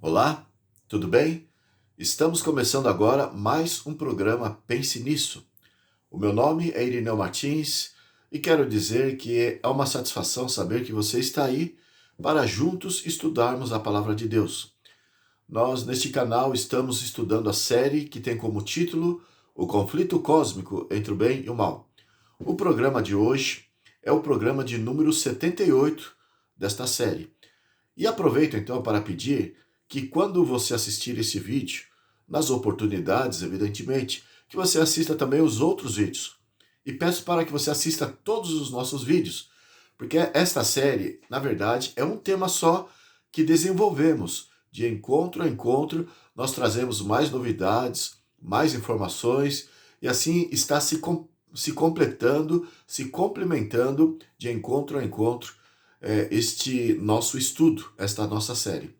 Olá, tudo bem? Estamos começando agora mais um programa Pense Nisso. O meu nome é Irineu Martins e quero dizer que é uma satisfação saber que você está aí para juntos estudarmos a Palavra de Deus. Nós, neste canal, estamos estudando a série que tem como título O Conflito Cósmico entre o Bem e o Mal. O programa de hoje é o programa de número 78 desta série. E aproveito então para pedir que quando você assistir esse vídeo, nas oportunidades, evidentemente, que você assista também os outros vídeos. E peço para que você assista todos os nossos vídeos, porque esta série, na verdade, é um tema só que desenvolvemos. De encontro a encontro, nós trazemos mais novidades, mais informações, e assim está se completando, se complementando de encontro a encontro este nosso estudo, esta nossa série.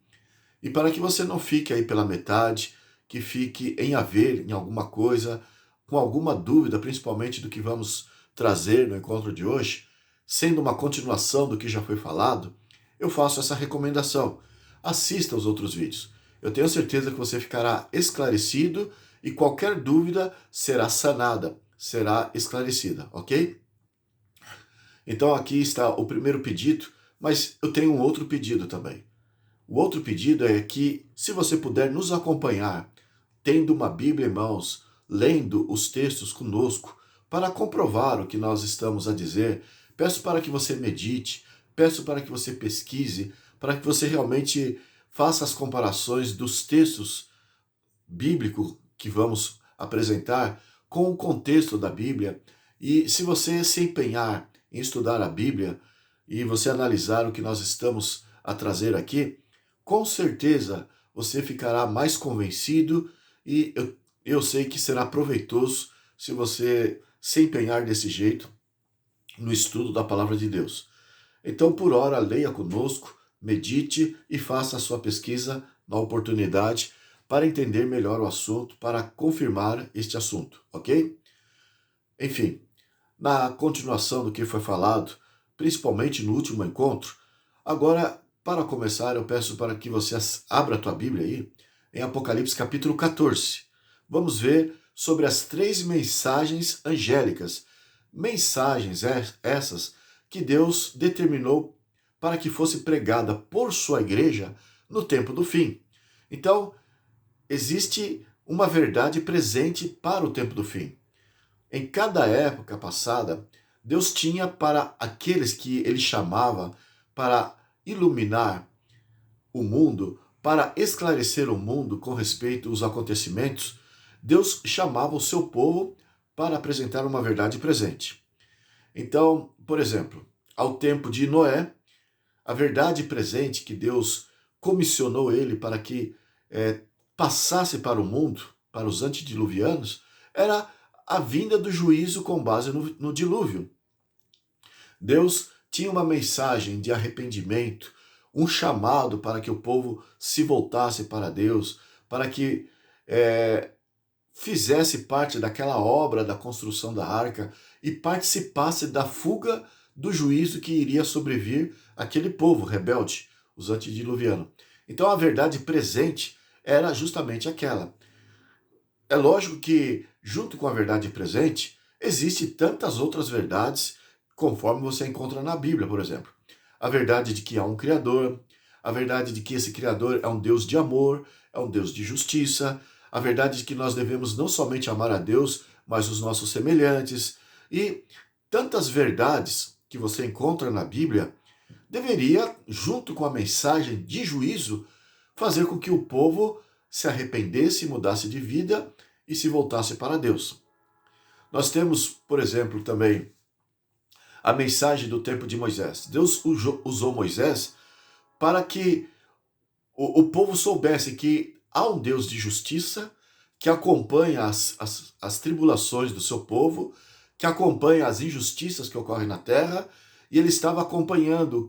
E para que você não fique aí pela metade, que fique em haver em alguma coisa, com alguma dúvida, principalmente do que vamos trazer no encontro de hoje, sendo uma continuação do que já foi falado, eu faço essa recomendação. Assista os outros vídeos. Eu tenho certeza que você ficará esclarecido e qualquer dúvida será sanada, será esclarecida, ok? Então aqui está o primeiro pedido, mas eu tenho um outro pedido também. O outro pedido é que, se você puder nos acompanhar, tendo uma Bíblia em mãos, lendo os textos conosco, para comprovar o que nós estamos a dizer, peço para que você medite, peço para que você pesquise, para que você realmente faça as comparações dos textos bíblicos que vamos apresentar com o contexto da Bíblia. E se você se empenhar em estudar a Bíblia e você analisar o que nós estamos a trazer aqui, com certeza você ficará mais convencido e eu sei que será proveitoso se você se empenhar desse jeito no estudo da palavra de Deus. Então, por hora, leia conosco, medite e faça a sua pesquisa na oportunidade para entender melhor o assunto, para confirmar este assunto, ok? Enfim, na continuação do que foi falado, principalmente no último encontro, agora, para começar, eu peço para que você abra a tua Bíblia aí, em Apocalipse capítulo 14. Vamos ver sobre as 3 mensagens angélicas. Mensagens essas que Deus determinou para que fosse pregada por sua igreja no tempo do fim. Então, existe uma verdade presente para o tempo do fim. Em cada época passada, Deus tinha para aqueles que ele chamava para iluminar o mundo, para esclarecer o mundo com respeito aos acontecimentos, Deus chamava o seu povo para apresentar uma verdade presente. Então, por exemplo, ao tempo de Noé, a verdade presente que Deus comissionou ele para que passasse para o mundo, para os antediluvianos, era a vinda do juízo com base no dilúvio. Deus tinha uma mensagem de arrependimento, um chamado para que o povo se voltasse para Deus, para que fizesse parte daquela obra da construção da arca e participasse da fuga do juízo que iria sobrevir àquele povo rebelde, os antediluvianos. Então a verdade presente era justamente aquela. É lógico que, junto com a verdade presente, existem tantas outras verdades, conforme você encontra na Bíblia, por exemplo. A verdade de que há um Criador, a verdade de que esse Criador é um Deus de amor, é um Deus de justiça, a verdade de que nós devemos não somente amar a Deus, mas os nossos semelhantes, e tantas verdades que você encontra na Bíblia, deveria, junto com a mensagem de juízo, fazer com que o povo se arrependesse, mudasse de vida e se voltasse para Deus. Nós temos, por exemplo, também a mensagem do tempo de Moisés. Deus usou Moisés para que o povo soubesse que há um Deus de justiça que acompanha as tribulações do seu povo, que acompanha as injustiças que ocorrem na terra, e ele estava acompanhando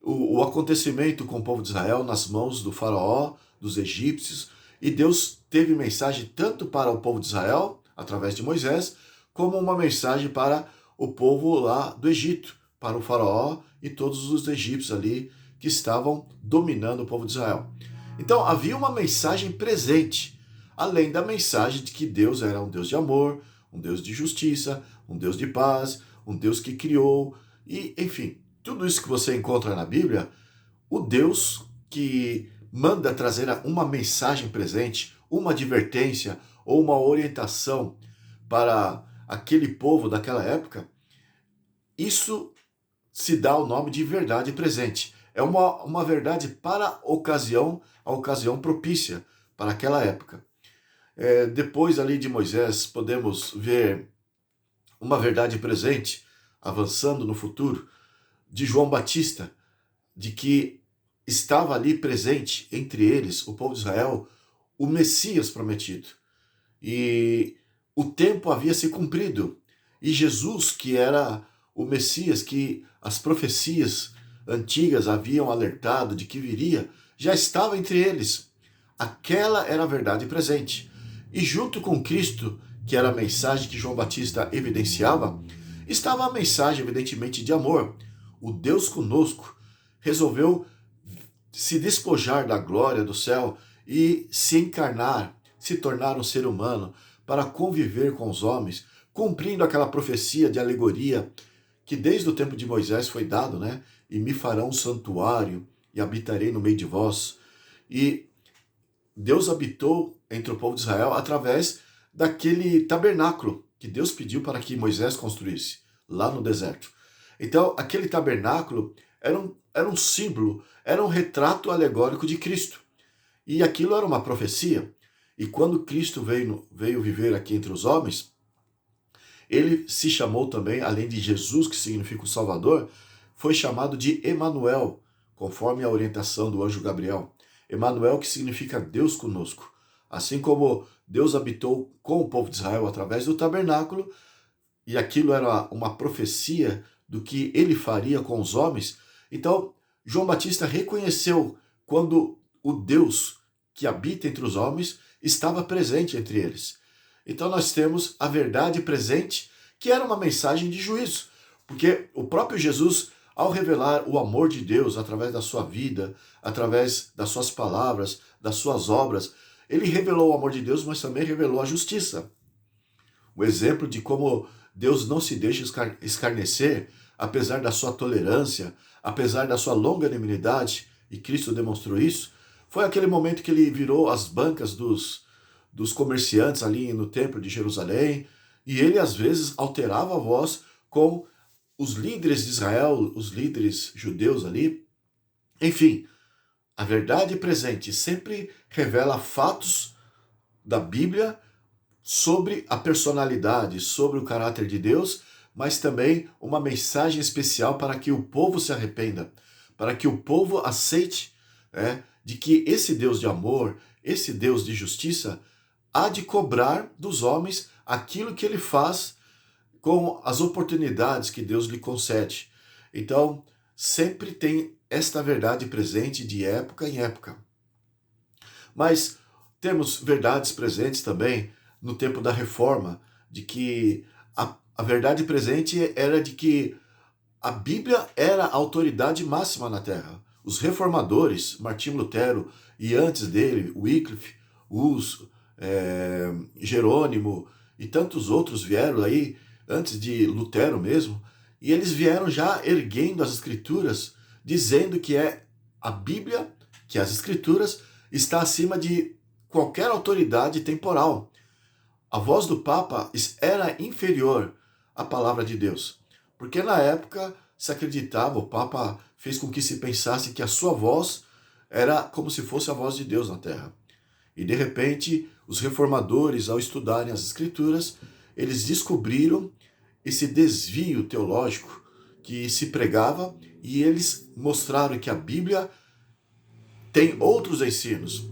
o acontecimento com o povo de Israel nas mãos do faraó, dos egípcios, e Deus teve mensagem tanto para o povo de Israel, através de Moisés, como uma mensagem para o povo lá do Egito, para o faraó e todos os egípcios ali que estavam dominando o povo de Israel. Então havia uma mensagem presente, além da mensagem de que Deus era um Deus de amor, um Deus de justiça, um Deus de paz, um Deus que criou, e enfim, tudo isso que você encontra na Bíblia, o Deus que manda trazer uma mensagem presente, uma advertência ou uma orientação para aquele povo daquela época, isso se dá o nome de verdade presente. É uma verdade para a ocasião propícia para aquela época. Depois ali de Moisés, podemos ver uma verdade presente, avançando no futuro, de João Batista, de que estava ali presente entre eles, o povo de Israel, o Messias prometido. E o tempo havia se cumprido. E Jesus, que era o Messias, que as profecias antigas haviam alertado de que viria, já estava entre eles. Aquela era a verdade presente. E junto com Cristo, que era a mensagem que João Batista evidenciava, estava a mensagem, evidentemente, de amor. O Deus conosco resolveu se despojar da glória do céu e se encarnar, se tornar um ser humano para conviver com os homens, cumprindo aquela profecia de alegoria que desde o tempo de Moisés foi dado, né? E me farão um santuário e habitarei no meio de vós. E Deus habitou entre o povo de Israel através daquele tabernáculo que Deus pediu para que Moisés construísse lá no deserto. Então, aquele tabernáculo era um símbolo, era um retrato alegórico de Cristo. E aquilo era uma profecia. E quando Cristo veio viver aqui entre os homens, ele se chamou também, além de Jesus, que significa o Salvador, foi chamado de Emanuel, conforme a orientação do anjo Gabriel. Emanuel, que significa Deus conosco. Assim como Deus habitou com o povo de Israel através do tabernáculo, e aquilo era uma profecia do que ele faria com os homens, então João Batista reconheceu quando o Deus que habita entre os homens estava presente entre eles. Então nós temos a verdade presente, que era uma mensagem de juízo, porque o próprio Jesus, ao revelar o amor de Deus através da sua vida, através das suas palavras, das suas obras, ele revelou o amor de Deus, mas também revelou a justiça. O exemplo de como Deus não se deixa escarnecer, apesar da sua tolerância, apesar da sua longanimidade, e Cristo demonstrou isso, foi aquele momento que ele virou as bancas dos comerciantes ali no templo de Jerusalém, e ele às vezes alterava a voz com os líderes de Israel, os líderes judeus ali. Enfim, a verdade presente sempre revela fatos da Bíblia sobre a personalidade, sobre o caráter de Deus, mas também uma mensagem especial para que o povo se arrependa, para que o povo aceite de que esse Deus de amor, esse Deus de justiça, há de cobrar dos homens aquilo que ele faz com as oportunidades que Deus lhe concede. Então, sempre tem esta verdade presente de época em época. Mas temos verdades presentes também no tempo da Reforma, de que a verdade presente era de que a Bíblia era a autoridade máxima na Terra. Os reformadores, Martinho Lutero e antes dele, Wycliffe, Hus, Jerônimo e tantos outros vieram aí, antes de Lutero mesmo, e eles vieram já erguendo as Escrituras, dizendo que é a Bíblia, que as Escrituras, está acima de qualquer autoridade temporal. A voz do Papa era inferior à palavra de Deus, porque na época se acreditava, o Papa fez com que se pensasse que a sua voz era como se fosse a voz de Deus na Terra. E de repente, os reformadores, ao estudarem as Escrituras, eles descobriram esse desvio teológico que se pregava e eles mostraram que a Bíblia tem outros ensinos,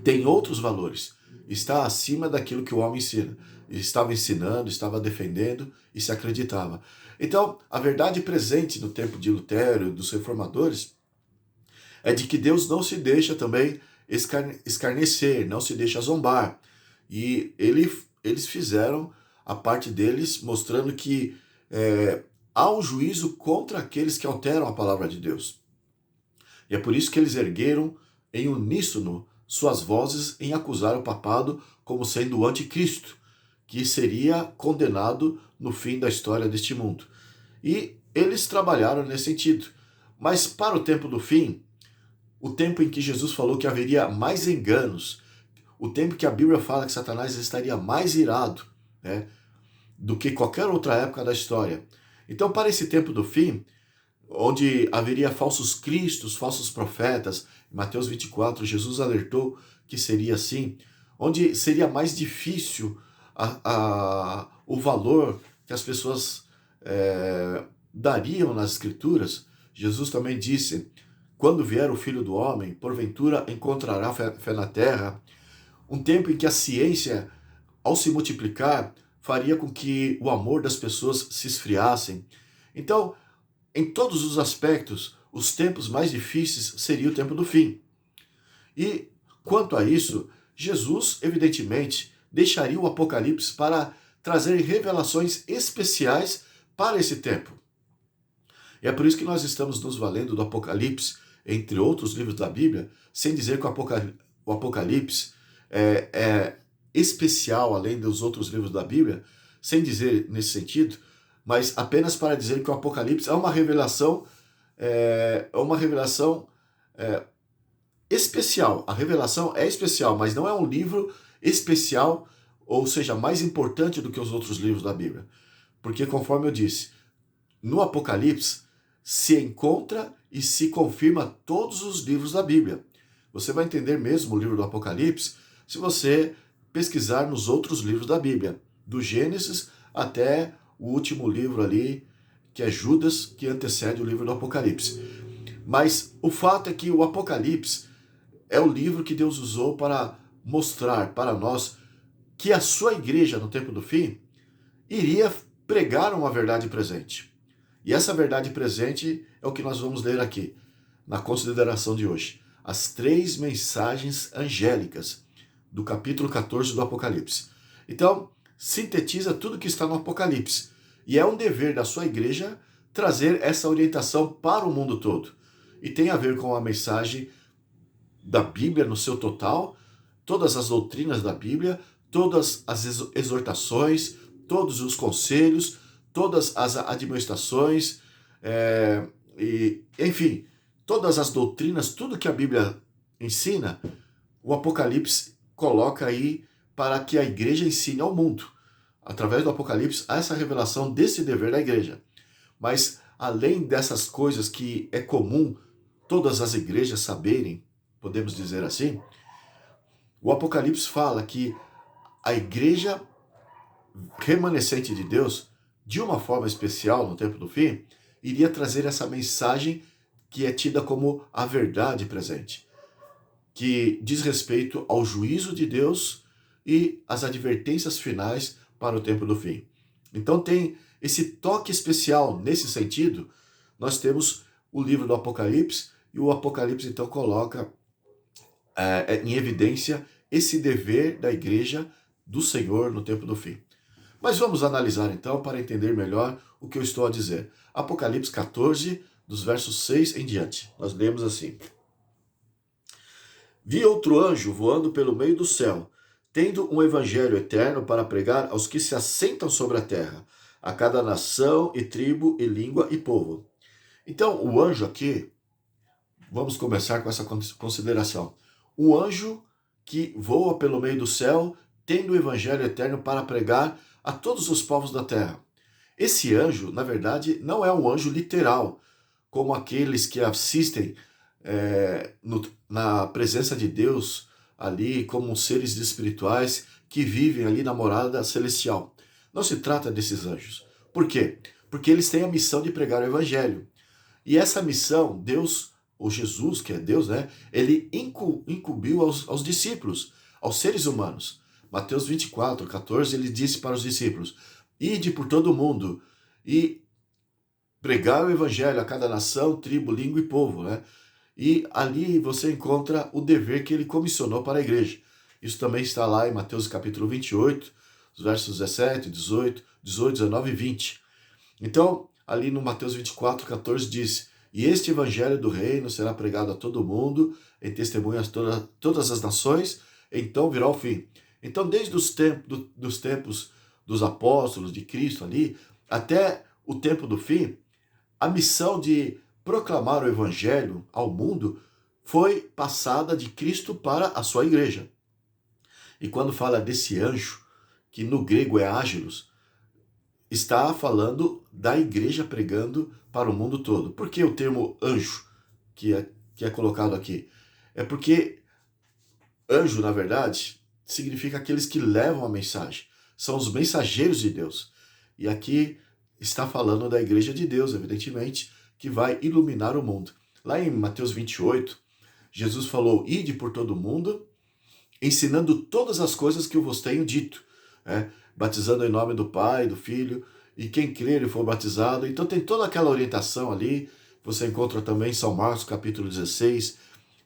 tem outros valores, está acima daquilo que o homem ensina. Ele estava ensinando, estava defendendo e se acreditava. Então, a verdade presente no tempo de Lutero, dos reformadores, é de que Deus não se deixa também escarnecer, não se deixa zombar. E eles fizeram a parte deles, mostrando que há um juízo contra aqueles que alteram a palavra de Deus. E é por isso que eles ergueram em uníssono suas vozes em acusar o papado como sendo o anticristo, que seria condenado no fim da história deste mundo. E eles trabalharam nesse sentido. Mas para o tempo do fim, o tempo em que Jesus falou que haveria mais enganos, o tempo que a Bíblia fala que Satanás estaria mais irado, né, do que qualquer outra época da história. Então, para esse tempo do fim, onde haveria falsos cristos, falsos profetas, em Mateus 24, Jesus alertou que seria assim, onde seria mais difícil o valor que as pessoas dariam nas Escrituras. Jesus também disse: quando vier o Filho do Homem, porventura encontrará fé na terra. Um tempo em que a ciência, ao se multiplicar, faria com que o amor das pessoas se esfriassem. Então, em todos os aspectos, os tempos mais difíceis seria o tempo do fim. E, quanto a isso, Jesus, evidentemente, deixaria o Apocalipse para trazer revelações especiais para esse tempo. E é por isso que nós estamos nos valendo do Apocalipse, entre outros livros da Bíblia, sem dizer que o Apocalipse é especial, além dos outros livros da Bíblia, sem dizer nesse sentido, mas apenas para dizer que o Apocalipse é uma revelação especial. A revelação é especial, mas não é um livro especial, ou seja, mais importante do que os outros livros da Bíblia. Porque, conforme eu disse, no Apocalipse se encontra e se confirma todos os livros da Bíblia. Você vai entender mesmo o livro do Apocalipse se você pesquisar nos outros livros da Bíblia, do Gênesis até o último livro ali, que é Judas, que antecede o livro do Apocalipse. Mas o fato é que o Apocalipse é o livro que Deus usou para mostrar para nós que a sua igreja, no tempo do fim, iria pregar uma verdade presente. E essa verdade presente é o que nós vamos ler aqui, na consideração de hoje. As 3 mensagens angélicas do capítulo 14 do Apocalipse. Então, sintetiza tudo que está no Apocalipse. E é um dever da sua igreja trazer essa orientação para o mundo todo. E tem a ver com a mensagem da Bíblia no seu total, todas as doutrinas da Bíblia, todas as exortações, todos os conselhos, todas as admoestações, enfim, todas as doutrinas, tudo que a Bíblia ensina, o Apocalipse coloca aí para que a igreja ensine ao mundo. Através do Apocalipse, há essa revelação desse dever da igreja. Mas, além dessas coisas que é comum todas as igrejas saberem, podemos dizer assim, o Apocalipse fala que a igreja remanescente de Deus, de uma forma especial no tempo do fim, iria trazer essa mensagem que é tida como a verdade presente, que diz respeito ao juízo de Deus e as advertências finais para o tempo do fim. Então tem esse toque especial nesse sentido. Nós temos o livro do Apocalipse, e o Apocalipse então coloca em evidência esse dever da igreja do Senhor no tempo do fim. Mas vamos analisar então para entender melhor o que eu estou a dizer. Apocalipse 14, dos versos 6 em diante. Nós lemos assim: Vi outro anjo voando pelo meio do céu, tendo um evangelho eterno para pregar aos que se assentam sobre a terra, a cada nação e tribo e língua e povo. Então, o anjo aqui, vamos começar com essa consideração. O anjo que voa pelo meio do céu, tendo o evangelho eterno para pregar a todos os povos da terra. Esse anjo, na verdade, não é um anjo literal, como aqueles que assistem na presença de Deus ali como seres espirituais que vivem ali na morada celestial. Não se trata desses anjos. Por quê? Porque eles têm a missão de pregar o evangelho. E essa missão, Deus, ou Jesus, que é Deus, né? Ele incumbiu aos discípulos, aos seres humanos. Mateus 24, 14, ele disse para os discípulos: Ide por todo o mundo e pregar o evangelho a cada nação, tribo, língua e povo, né? E ali você encontra o dever que ele comissionou para a igreja. Isso também está lá em Mateus capítulo 28, os versos 17, 18, 19 e 20. Então, ali no Mateus 24, 14 diz: E este evangelho do reino será pregado a todo mundo, em testemunhas todas as nações, então virá o fim. Então, desde os dos tempos dos apóstolos, de Cristo ali, até o tempo do fim, a missão de proclamar o evangelho ao mundo foi passada de Cristo para a sua igreja. E quando fala desse anjo, que no grego é Angelos, está falando da igreja pregando para o mundo todo. Por que o termo anjo que é colocado aqui? É porque anjo, na verdade, significa aqueles que levam a mensagem. São os mensageiros de Deus. E aqui está falando da igreja de Deus, evidentemente, que vai iluminar o mundo. Lá em Mateus 28, Jesus falou: ide por todo o mundo, ensinando todas as coisas que eu vos tenho dito, batizando em nome do Pai, do Filho, e quem crer e for batizado. Então tem toda aquela orientação ali. Você encontra também em São Marcos, capítulo 16,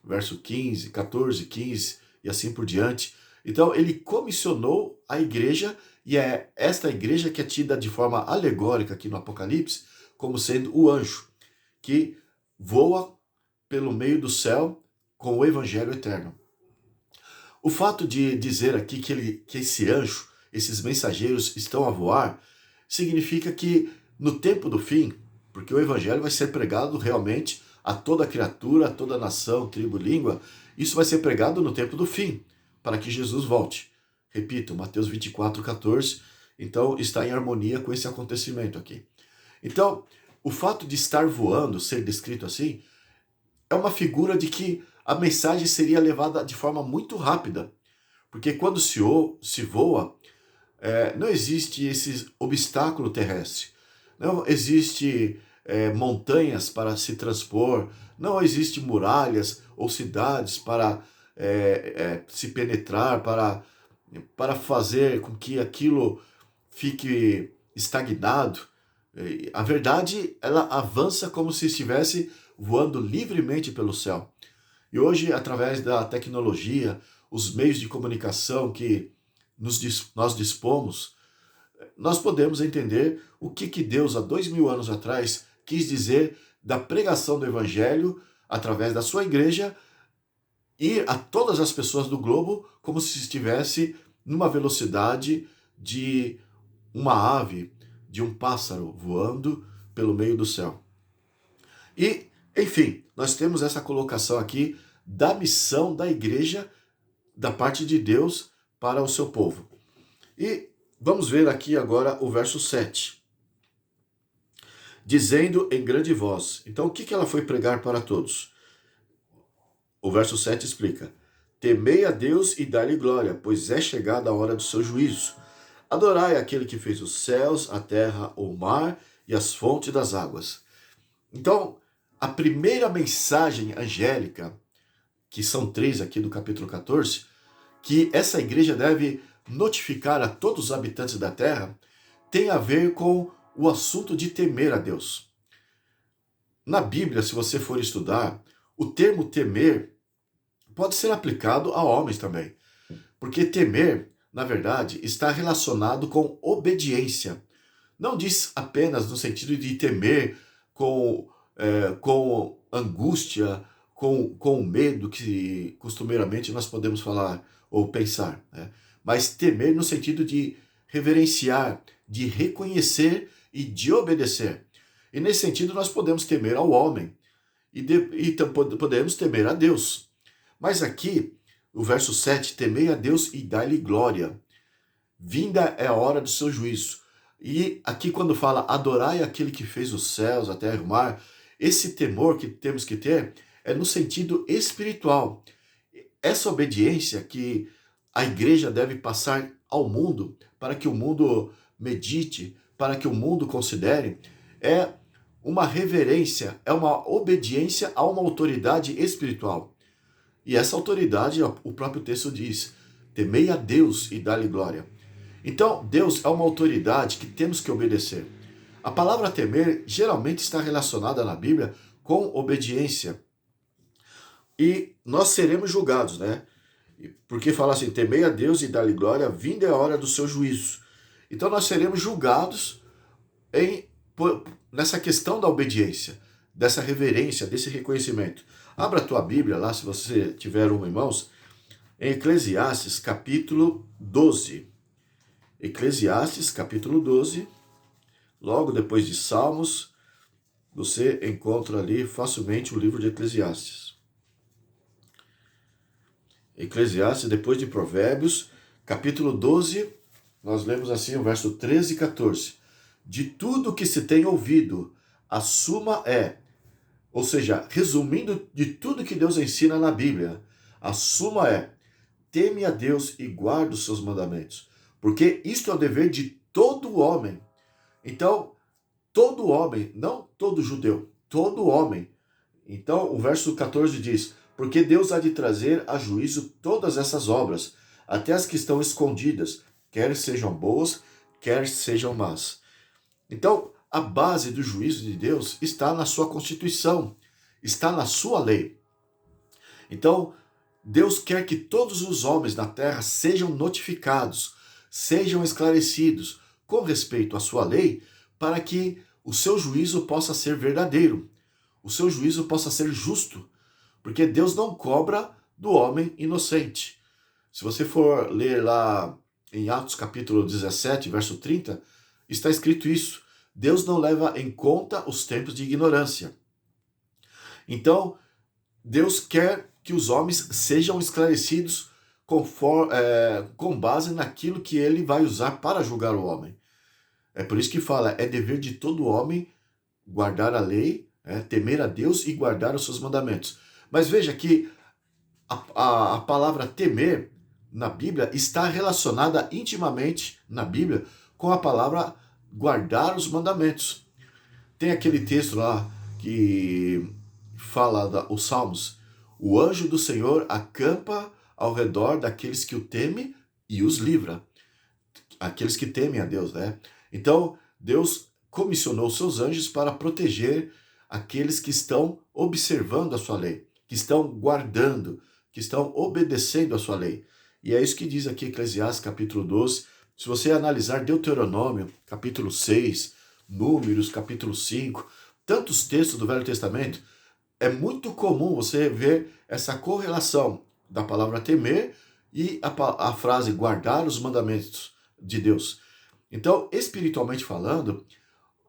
verso 15, 14, 15 e assim por diante. Então ele comissionou a igreja, e é esta igreja que é tida de forma alegórica aqui no Apocalipse como sendo o anjo que voa pelo meio do céu com o evangelho eterno. O fato de dizer aqui que esse anjo, esses mensageiros estão a voar, significa que no tempo do fim, porque o evangelho vai ser pregado realmente a toda criatura, a toda nação, tribo, língua, isso vai ser pregado no tempo do fim, para que Jesus volte. Repito, Mateus 24, 14, então está em harmonia com esse acontecimento aqui. Então, o fato de estar voando, ser descrito assim, é uma figura de que a mensagem seria levada de forma muito rápida. Porque quando se voa, não existe esse obstáculo terrestre. Não existe montanhas para se transpor. Não existe muralhas ou cidades para se penetrar, para fazer com que aquilo fique estagnado. A verdade, ela avança como se estivesse voando livremente pelo céu. E hoje, através da tecnologia, os meios de comunicação que nós dispomos, nós podemos entender o que Deus, há 2000 anos atrás, quis dizer da pregação do Evangelho através da sua igreja, ir a todas as pessoas do globo como se estivesse numa velocidade de uma ave, de um pássaro voando pelo meio do céu. E, enfim, nós temos essa colocação aqui da missão da igreja, da parte de Deus para o seu povo. E vamos ver aqui agora o verso 7. Dizendo em grande voz. Então, o que ela foi pregar para todos? O verso 7 explica: temei a Deus e dai-lhe glória, pois é chegada a hora do seu juízo. Adorai aquele que fez os céus, a terra, o mar e as fontes das águas. Então, a primeira mensagem angélica, que são 3 aqui do capítulo 14, que essa igreja deve notificar a todos os habitantes da terra, tem a ver com o assunto de temer a Deus. Na Bíblia, se você for estudar, o termo temer pode ser aplicado a homens também. Porque temer, na verdade, está relacionado com obediência. Não diz apenas no sentido de temer com angústia, com medo que costumeiramente nós podemos falar ou pensar, né? Mas temer no sentido de reverenciar, de reconhecer e de obedecer. E nesse sentido nós podemos temer ao homem e podemos temer a Deus. Mas aqui, o verso 7, temei a Deus e dai-lhe glória. Vinda é a hora do seu juízo. E aqui quando fala adorai aquele que fez os céus, a terra e o mar, esse temor que temos que ter é no sentido espiritual. Essa obediência que a igreja deve passar ao mundo, para que o mundo medite, para que o mundo considere, é uma reverência, é uma obediência a uma autoridade espiritual. E essa autoridade, o próprio texto diz, temei a Deus e dá-lhe glória. Então, Deus é uma autoridade que temos que obedecer. A palavra temer geralmente está relacionada na Bíblia com obediência. E nós seremos julgados, né? Porque fala assim, temei a Deus e dá-lhe glória, vinda é a hora do seu juízo. Então nós seremos julgados nessa questão da obediência. dessa reverência, desse reconhecimento. Abra a tua Bíblia lá, se você tiver uma em mãos, em Eclesiastes capítulo 12. Eclesiastes capítulo 12, logo depois de Salmos, você encontra ali facilmente o livro de Eclesiastes. Eclesiastes, depois de Provérbios, capítulo 12, nós lemos assim o verso 13 e 14. De tudo que se tem ouvido, a suma é, ou seja, resumindo de tudo que Deus ensina na Bíblia, a suma é, teme a Deus e guarda os seus mandamentos, porque isto é o dever de todo homem. Então, todo homem, não todo judeu, todo homem. Então, o verso 14 diz, porque Deus há de trazer a juízo todas essas obras, até as que estão escondidas, quer sejam boas, quer sejam más. Então, a base do juízo de Deus está na sua Constituição, está na sua lei. Então, Deus quer que todos os homens na terra sejam notificados, sejam esclarecidos com respeito à sua lei, para que o seu juízo possa ser verdadeiro, o seu juízo possa ser justo, porque Deus não cobra do homem inocente. Se você for ler lá em Atos capítulo 17, verso 30, está escrito isso. Deus não leva em conta os tempos de ignorância. Então, Deus quer que os homens sejam esclarecidos com base naquilo que ele vai usar para julgar o homem. É por isso que fala, é dever de todo homem guardar a lei, temer a Deus e guardar os seus mandamentos. Mas veja que a palavra temer na Bíblia está relacionada intimamente na Bíblia com a palavra guardar os mandamentos. Tem aquele texto lá que fala os Salmos. O anjo do Senhor acampa ao redor daqueles que o temem e os livra. Aqueles que temem a Deus, né? Então, Deus comissionou seus anjos para proteger aqueles que estão observando a sua lei, que estão guardando, que estão obedecendo a sua lei. E é isso que diz aqui Eclesiastes capítulo 12. Se você analisar Deuteronômio capítulo 6, Números capítulo 5, tantos textos do Velho Testamento, é muito comum você ver essa correlação da palavra temer e a frase guardar os mandamentos de Deus. Então, espiritualmente falando,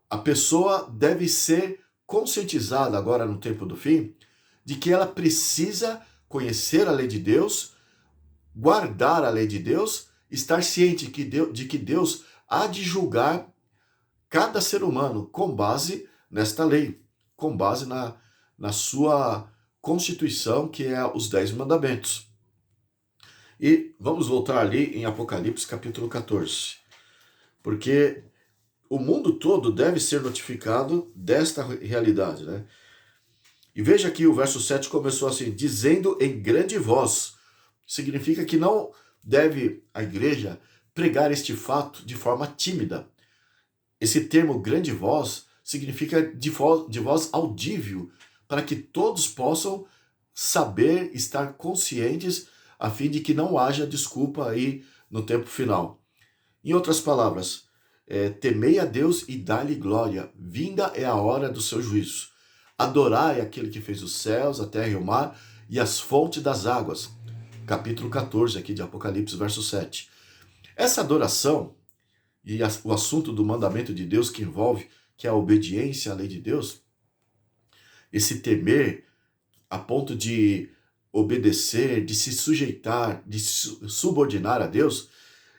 a pessoa deve ser conscientizada agora no tempo do fim de que ela precisa conhecer a lei de Deus, guardar a lei de Deus, estar ciente de que Deus há de julgar cada ser humano com base nesta lei, com base na sua Constituição, que é os 10 mandamentos. E vamos voltar ali em Apocalipse capítulo 14, porque o mundo todo deve ser notificado desta realidade, né? E veja que o verso 7 começou assim, dizendo em grande voz. Significa que não deve a igreja pregar este fato de forma tímida. Esse termo grande voz significa de voz audível, para que todos possam saber, estar conscientes, a fim de que não haja desculpa aí no tempo final. Em outras palavras, temei a Deus e dá-lhe glória, vinda é a hora do seu juízo. Adorai aquele que fez os céus, a terra e o mar e as fontes das águas. Capítulo 14 aqui de Apocalipse, verso 7. Essa adoração e o assunto do mandamento de Deus que envolve, que é a obediência à lei de Deus, esse temer a ponto de obedecer, de se sujeitar, de se subordinar a Deus,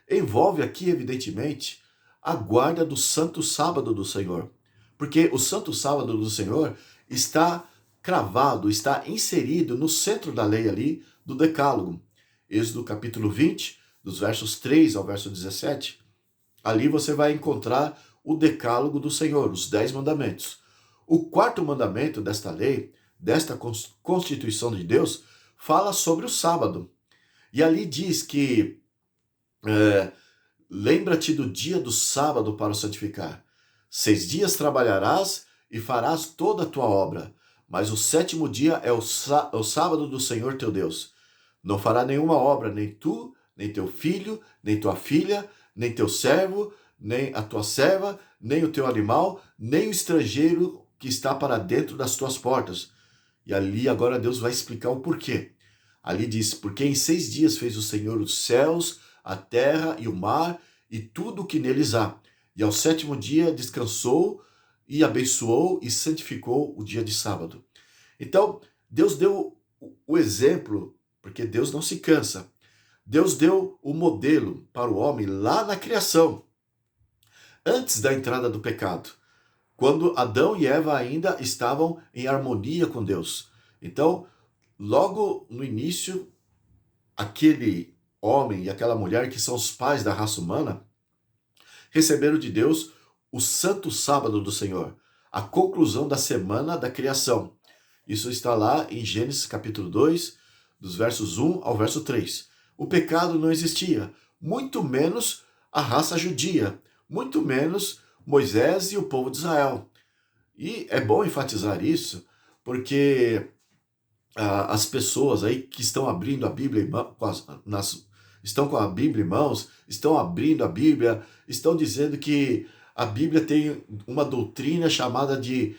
envolve aqui, evidentemente, a guarda do santo sábado do Senhor. Porque o santo sábado do Senhor está cravado, está inserido no centro da lei ali do Decálogo. Êxodo capítulo 20, dos versos 3 ao verso 17. Ali você vai encontrar o Decálogo do Senhor, os 10 mandamentos. O quarto mandamento desta lei, desta Constituição de Deus, fala sobre o sábado. E ali diz que lembra-te do dia do sábado para o santificar. 6 dias trabalharás e farás toda a tua obra, mas o 7º dia é o sábado do Senhor teu Deus. Não fará nenhuma obra, nem tu, nem teu filho, nem tua filha, nem teu servo, nem a tua serva, nem o teu animal, nem o estrangeiro que está para dentro das tuas portas. E ali agora Deus vai explicar o porquê. Ali diz, porque em 6 dias fez o Senhor os céus, a terra e o mar e tudo o que neles há. E ao 7º dia descansou e abençoou e santificou o dia de sábado. Então, Deus deu o exemplo, porque Deus não se cansa. Deus deu o modelo para o homem lá na criação, antes da entrada do pecado, quando Adão e Eva ainda estavam em harmonia com Deus. Então, logo no início, aquele homem e aquela mulher, que são os pais da raça humana, receberam de Deus o santo sábado do Senhor, a conclusão da semana da criação. Isso está lá em Gênesis capítulo 2, dos versos 1 ao verso 3. O pecado não existia, muito menos a raça judia, muito menos Moisés e o povo de Israel. E é bom enfatizar isso, porque as pessoas aí que estão abrindo a Bíblia estão com a Bíblia em mãos, estão abrindo a Bíblia, estão dizendo que a Bíblia tem uma doutrina chamada de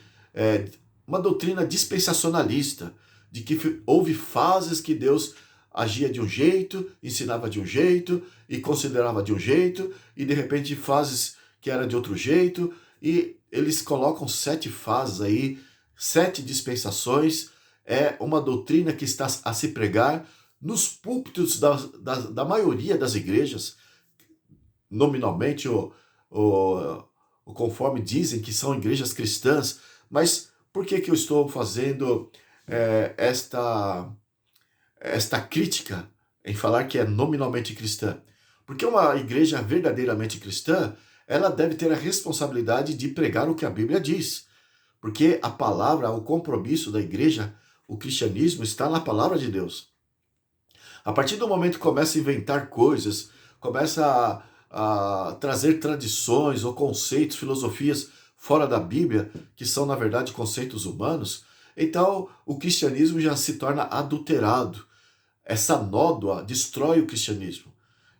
uma doutrina dispensacionalista, de que houve fases que Deus agia de um jeito, ensinava de um jeito e considerava de um jeito, e de repente fases que era de outro jeito, e eles colocam 7 fases aí, 7 dispensações. É uma doutrina que está a se pregar nos púlpitos da maioria das igrejas, nominalmente, conforme dizem que são igrejas cristãs. Mas por que eu estou fazendo esta crítica em falar que é nominalmente cristã? Porque uma igreja verdadeiramente cristã, ela deve ter a responsabilidade de pregar o que a Bíblia diz. Porque a palavra, o compromisso da igreja, o cristianismo está na palavra de Deus. A partir do momento que começa a inventar coisas, começa a trazer tradições ou conceitos, filosofias fora da Bíblia, que são na verdade conceitos humanos, então o cristianismo já se torna adulterado. Essa nódoa destrói o cristianismo.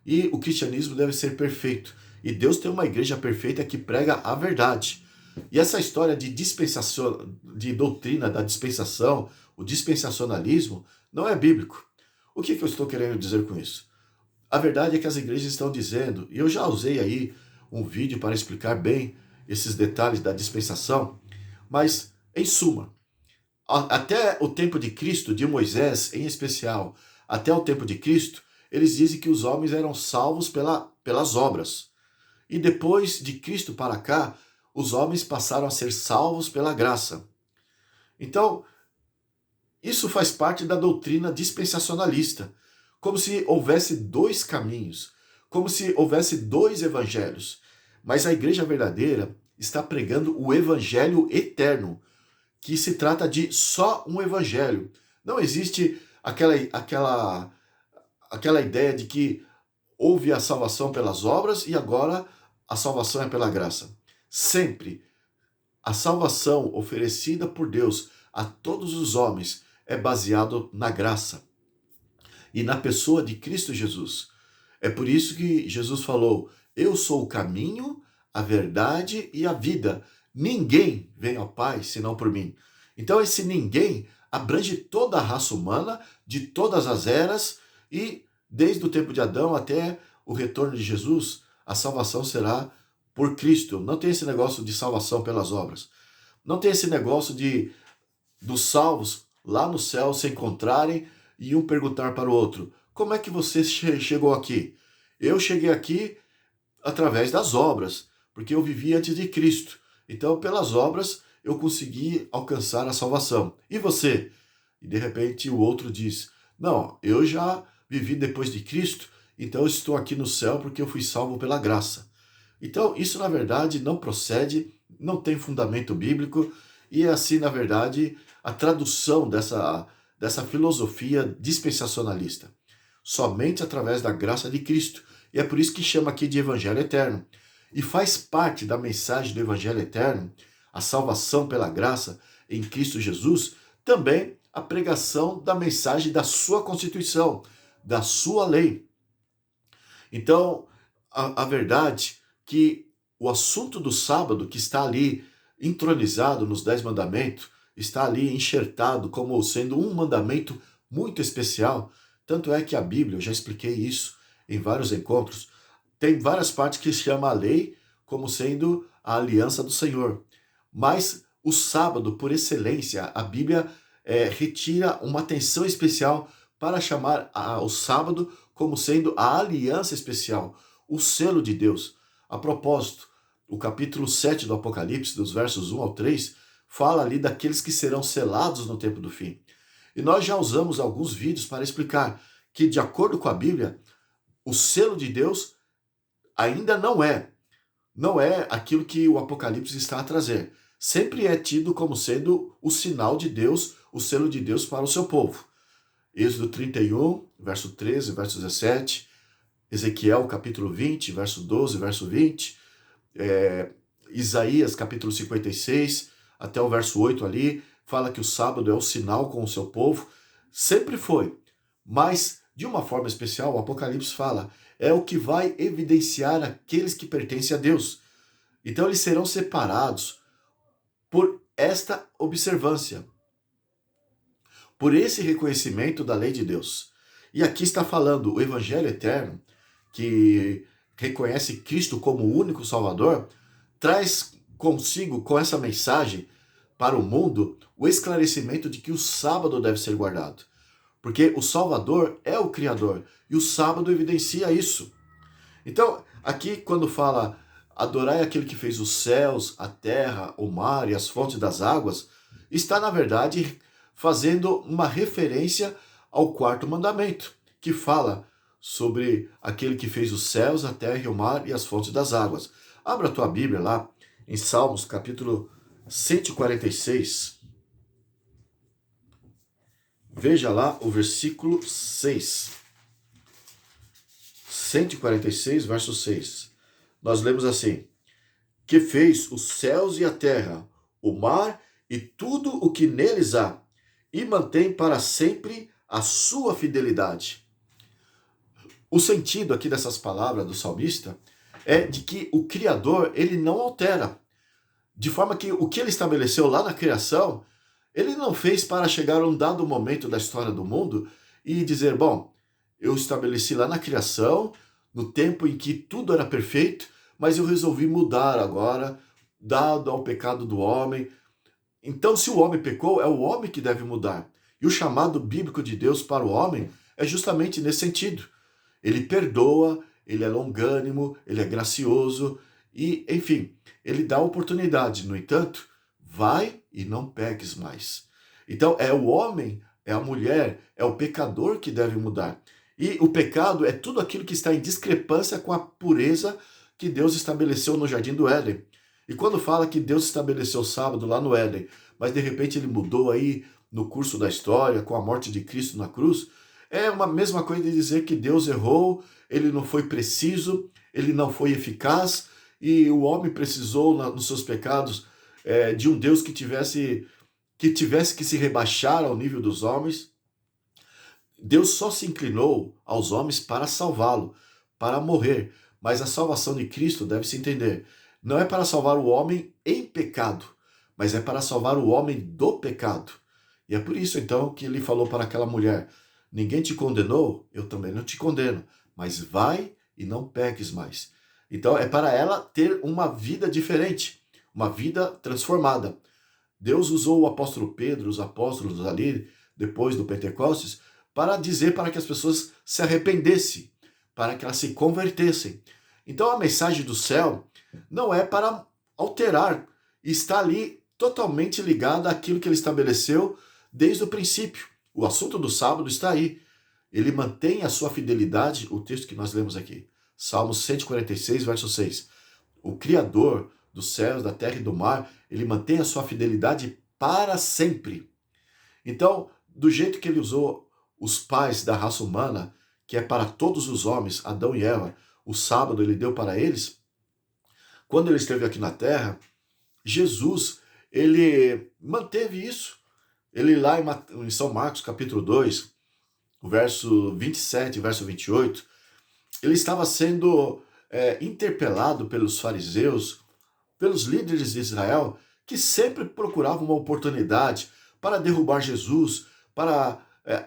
E o cristianismo deve ser perfeito. E Deus tem uma igreja perfeita que prega a verdade. E essa história de dispensação, de doutrina da dispensação, o dispensacionalismo, não é bíblico. O que eu estou querendo dizer com isso? A verdade é que as igrejas estão dizendo, e eu já usei aí um vídeo para explicar bem esses detalhes da dispensação, mas, em suma, até o tempo de Cristo, de Moisés em especial, até o tempo de Cristo, eles dizem que os homens eram salvos pelas obras. E depois de Cristo para cá, os homens passaram a ser salvos pela graça. Então, isso faz parte da doutrina dispensacionalista, como se houvesse 2 caminhos, como se houvesse 2 evangelhos. Mas a igreja verdadeira está pregando o evangelho eterno, que se trata de só um evangelho. Não existe aquela ideia de que houve a salvação pelas obras e agora a salvação é pela graça. Sempre a salvação oferecida por Deus a todos os homens é baseado na graça e na pessoa de Cristo Jesus. É por isso que Jesus falou: eu sou o caminho, a verdade e a vida. Ninguém vem ao Pai senão por mim. Então esse ninguém abrange toda a raça humana, de todas as eras, e desde o tempo de Adão até o retorno de Jesus, a salvação será por Cristo. Não tem esse negócio de salvação pelas obras. Não tem esse negócio dos salvos lá no céu se encontrarem e um perguntar para o outro: como é que você chegou aqui? Eu cheguei aqui através das obras, porque eu vivi antes de Cristo. Então, pelas obras, eu consegui alcançar a salvação. E você? E de repente o outro diz: não, eu já vivi depois de Cristo, então eu estou aqui no céu porque eu fui salvo pela graça. Então, isso na verdade não procede, não tem fundamento bíblico, e é assim, na verdade, a tradução dessa filosofia dispensacionalista. Somente através da graça de Cristo. E é por isso que chama aqui de Evangelho Eterno. E faz parte da mensagem do Evangelho Eterno, a salvação pela graça em Cristo Jesus, também a pregação da mensagem da sua Constituição, da sua lei. Então, a verdade que o assunto do sábado, que está ali entronizado nos 10 mandamentos, está ali enxertado como sendo um mandamento muito especial. Tanto é que a Bíblia, eu já expliquei isso em vários encontros, tem várias partes que chama a lei como sendo a aliança do Senhor. Mas o sábado, por excelência, a Bíblia retira uma atenção especial para chamar o sábado como sendo a aliança especial, o selo de Deus. A propósito, o capítulo 7 do Apocalipse, dos versos 1 ao 3, fala ali daqueles que serão selados no tempo do fim. E nós já usamos alguns vídeos para explicar que, de acordo com a Bíblia, o selo de Deus ainda não é aquilo que o Apocalipse está a trazer. Sempre é tido como sendo o sinal de Deus, o selo de Deus para o seu povo. Êxodo 31, verso 13, verso 17, Ezequiel capítulo 20, verso 12, verso 20, Isaías capítulo 56, até o verso 8 ali, fala que o sábado é o sinal com o seu povo. Sempre foi, mas de uma forma especial o Apocalipse fala, é o que vai evidenciar aqueles que pertencem a Deus. Então eles serão separados por esta observância, por esse reconhecimento da lei de Deus. E aqui está falando o Evangelho eterno, que reconhece Cristo como o único Salvador, traz consigo, com essa mensagem para o mundo, o esclarecimento de que o sábado deve ser guardado. Porque o Salvador é o Criador, e o sábado evidencia isso. Então, aqui quando fala adorai aquele que fez os céus, a terra, o mar e as fontes das águas, está, na verdade, fazendo uma referência ao quarto mandamento, que fala sobre aquele que fez os céus, a terra e o mar e as fontes das águas. Abra a tua Bíblia lá, em Salmos, capítulo 146. Veja lá o versículo 6. 146, verso 6. Nós lemos assim: que fez os céus e a terra, o mar e tudo o que neles há, e mantém para sempre a sua fidelidade. O sentido aqui dessas palavras do salmista é de que o Criador, ele não altera. De forma que o que ele estabeleceu lá na criação, ele não fez para chegar a um dado momento da história do mundo e dizer, bom, eu estabeleci lá na criação, no tempo em que tudo era perfeito, mas eu resolvi mudar agora, dado ao pecado do homem. Então, se o homem pecou, é o homem que deve mudar. E o chamado bíblico de Deus para o homem é justamente nesse sentido. Ele perdoa, ele é longânimo, ele é gracioso e, enfim, ele dá oportunidade. No entanto, vai e não peques mais. Então, é o homem, é a mulher, é o pecador que deve mudar. E o pecado é tudo aquilo que está em discrepância com a pureza que Deus estabeleceu no Jardim do Éden. E quando fala que Deus estabeleceu o sábado lá no Éden, mas de repente ele mudou aí no curso da história, com a morte de Cristo na cruz, é uma mesma coisa de dizer que Deus errou, ele não foi preciso, ele não foi eficaz, e o homem precisou, nos seus pecados, de um Deus que tivesse que se rebaixar ao nível dos homens. Deus só se inclinou aos homens para salvá-lo, para morrer. Mas a salvação de Cristo deve se entender. Não é para salvar o homem em pecado, mas é para salvar o homem do pecado. E é por isso, então, que ele falou para aquela mulher, ninguém te condenou, eu também não te condeno, mas vai e não peques mais. Então, é para ela ter uma vida diferente, uma vida transformada. Deus usou o apóstolo Pedro, os apóstolos ali, depois do Pentecostes, para dizer para que as pessoas se arrependessem, para que elas se convertessem. Então a mensagem do céu não é para alterar, está ali totalmente ligada àquilo que ele estabeleceu desde o princípio. O assunto do sábado está aí. Ele mantém a sua fidelidade, o texto que nós lemos aqui, Salmos 146, verso 6. O Criador dos céus, da terra e do mar, ele mantém a sua fidelidade para sempre. Então, do jeito que ele usou os pais da raça humana, que é para todos os homens, Adão e Eva, o sábado ele deu para eles, quando ele esteve aqui na terra, Jesus, ele manteve isso. Ele lá em São Marcos, capítulo 2, o verso 27 e verso 28, ele estava sendo interpelado pelos fariseus, pelos líderes de Israel, que sempre procuravam uma oportunidade para derrubar Jesus, para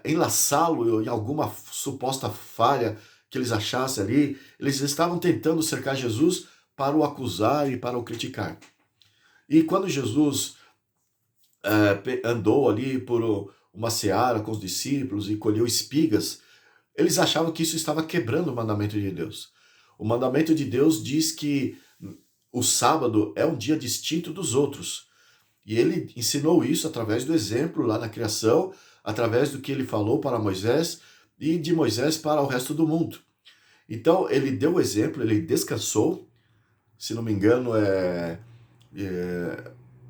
enlaçá-lo em alguma suposta falha que eles achassem ali. Eles estavam tentando cercar Jesus para o acusar e para o criticar. E quando Jesus andou ali por uma seara com os discípulos e colheu espigas, eles achavam que isso estava quebrando o mandamento de Deus. O mandamento de Deus diz que o sábado é um dia distinto dos outros. E ele ensinou isso através do exemplo lá na criação, através do que ele falou para Moisés e de Moisés para o resto do mundo. Então ele deu o exemplo, ele descansou, se não me engano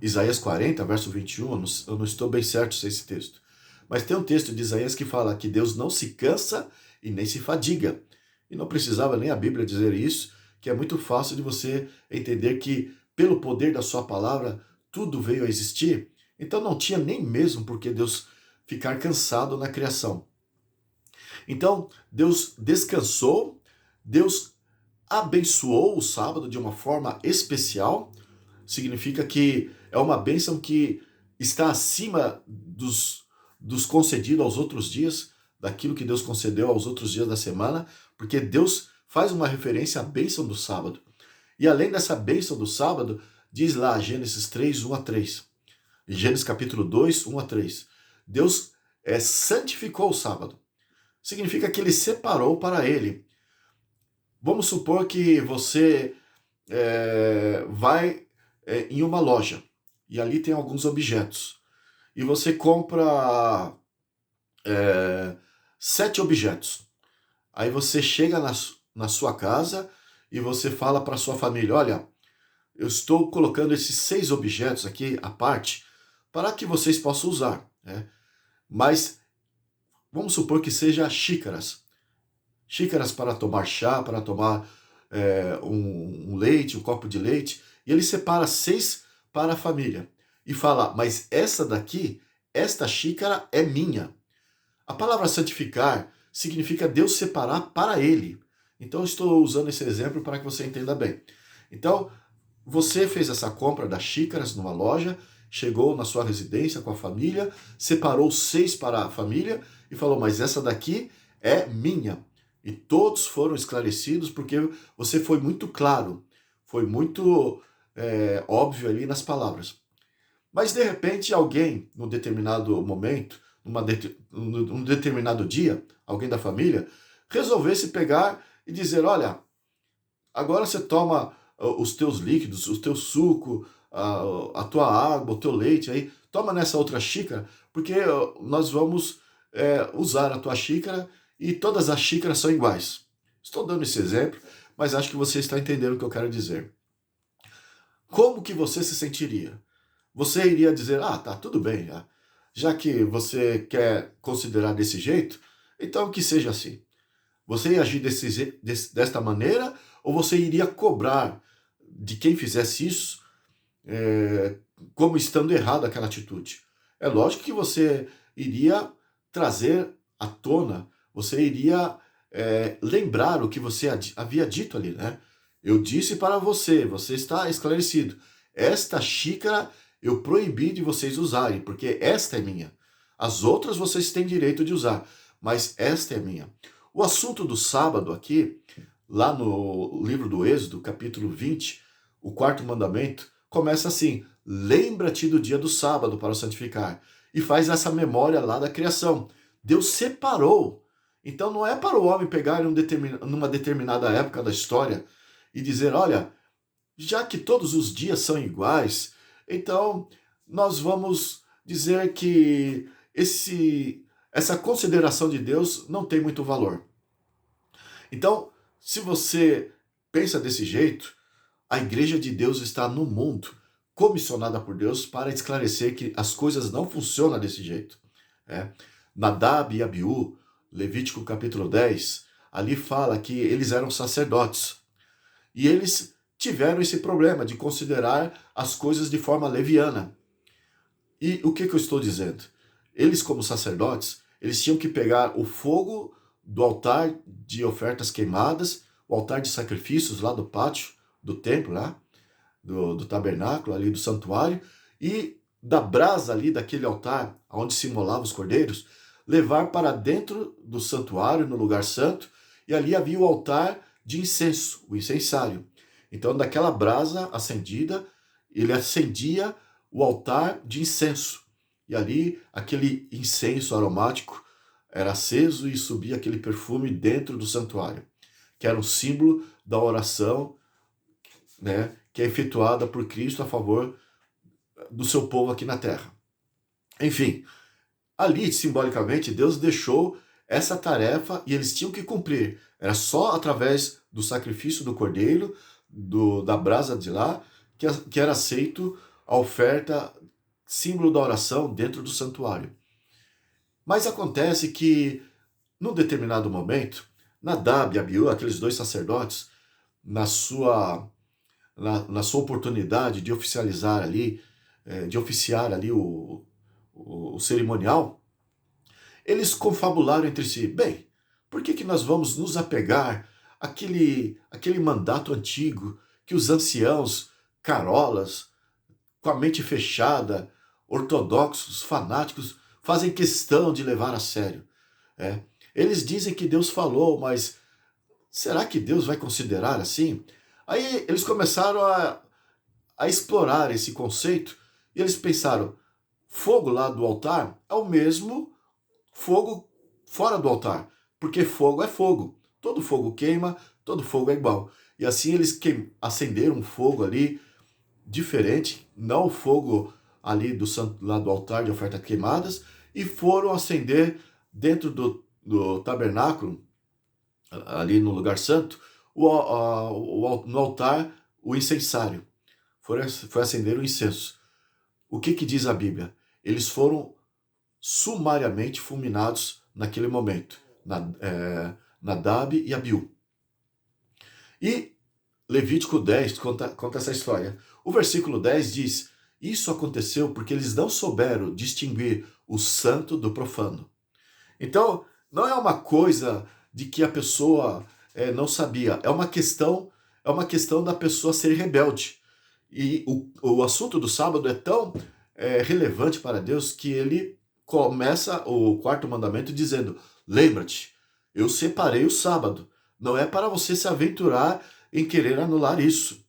Isaías 40, verso 21, eu não estou bem certo se é esse texto. Mas tem um texto de Isaías que fala que Deus não se cansa e nem se fadiga. E não precisava nem a Bíblia dizer isso, que é muito fácil de você entender que, pelo poder da sua palavra, tudo veio a existir. Então não tinha nem mesmo por que Deus ficar cansado na criação. Então, Deus descansou, Deus abençoou o sábado de uma forma especial. Significa que é uma bênção que está acima dos concedidos aos outros dias, daquilo que Deus concedeu aos outros dias da semana, porque Deus faz uma referência à bênção do sábado. E além dessa bênção do sábado, diz lá Gênesis 3, 1 a 3. Em Gênesis capítulo 2, 1 a 3. Deus santificou o sábado. Significa que ele separou para ele. Vamos supor que você vai em uma loja e ali tem alguns objetos. E você compra 7 objetos. Aí você chega na sua casa e você fala para sua família, olha, eu estou colocando esses 6 objetos aqui à parte para que vocês possam usar. Né? Mas vamos supor que seja xícaras. Xícaras para tomar chá, para tomar um leite, um copo de leite. E ele separa 6 para a família. E fala, mas essa daqui, esta xícara é minha. A palavra santificar significa Deus separar para ele. Então eu estou usando esse exemplo para que você entenda bem. Então, você fez essa compra das xícaras numa loja, chegou na sua residência com a família, separou 6 para a família e falou, mas essa daqui é minha. E todos foram esclarecidos porque você foi muito claro, foi muito óbvio ali nas palavras. Mas de repente alguém, num determinado momento, num determinado dia, alguém da família, resolvesse pegar e dizer, olha, agora você toma os teus líquidos, o teu suco, a tua água, o teu leite, aí toma nessa outra xícara, porque nós vamos usar a tua xícara e todas as xícaras são iguais. Estou dando esse exemplo, mas acho que você está entendendo o que eu quero dizer. Como que você se sentiria? Você iria dizer, tá, tudo bem, já que você quer considerar desse jeito, então que seja assim. Você ia agir desta maneira ou você iria cobrar de quem fizesse isso como estando errado aquela atitude? É lógico que você iria trazer à tona, você iria lembrar o que você havia dito ali, né? Eu disse para você, você está esclarecido. Esta xícara eu proibi de vocês usarem, porque esta é minha. As outras vocês têm direito de usar, mas esta é minha. O assunto do sábado aqui, lá no livro do Êxodo, capítulo 20, o 4º mandamento, começa assim, lembra-te do dia do sábado para o santificar. E faz essa memória lá da criação. Deus separou. Então não é para o homem pegar numa determinada época da história e dizer, olha, já que todos os dias são iguais, então nós vamos dizer que essa consideração de Deus não tem muito valor. Então, se você pensa desse jeito, a igreja de Deus está no mundo, comissionada por Deus para esclarecer que as coisas não funcionam desse jeito. Nadab e Abiú, Levítico capítulo 10, ali fala que eles eram sacerdotes. E eles tiveram esse problema de considerar as coisas de forma leviana. E o que eu estou dizendo? Eles, como sacerdotes, eles tinham que pegar o fogo do altar de ofertas queimadas, o altar de sacrifícios lá do pátio do templo, lá, do tabernáculo, ali do santuário, e da brasa ali daquele altar, onde se imolavam os cordeiros, levar para dentro do santuário, no lugar santo, e ali havia o altar de incenso, o incensário. Então, daquela brasa acendida, ele acendia o altar de incenso. E ali, aquele incenso aromático era aceso e subia aquele perfume dentro do santuário, que era um símbolo da oração, né, que é efetuada por Cristo a favor do seu povo aqui na terra. Enfim, ali, simbolicamente, Deus deixou essa tarefa e eles tinham que cumprir. Era só através do sacrifício do cordeiro, da brasa de lá, que era aceito a oferta, símbolo da oração, dentro do santuário. Mas acontece que, num determinado momento, Nadab e Abiú, aqueles dois sacerdotes, na sua, na sua oportunidade de oficializar ali, de oficiar ali o cerimonial, eles confabularam entre si. Bem, por que nós vamos nos apegar àquele mandato antigo que os anciãos, carolas, com a mente fechada, ortodoxos, fanáticos, fazem questão de levar a sério? É. Eles dizem que Deus falou, mas será que Deus vai considerar assim? Aí eles começaram a explorar esse conceito e eles pensaram: fogo lá do altar é o mesmo fogo fora do altar, porque fogo é fogo. Todo fogo queima, todo fogo é igual. E assim eles acenderam um fogo ali diferente, não o fogo ali lá do altar de ofertas queimadas, e foram acender dentro do tabernáculo, ali no lugar santo, no altar, o incensário. Foi acender o incenso. O que diz a Bíblia? Eles foram sumariamente fulminados naquele momento, Nadab e Abiú. E Levítico 10 conta essa história. O versículo 10 diz: isso aconteceu porque eles não souberam distinguir o santo do profano. Então, não é uma coisa de que a pessoa não sabia, é uma questão da pessoa ser rebelde. E o assunto do sábado é tão relevante para Deus que ele começa o quarto mandamento dizendo: lembra-te, eu separei o sábado. Não é para você se aventurar em querer anular isso.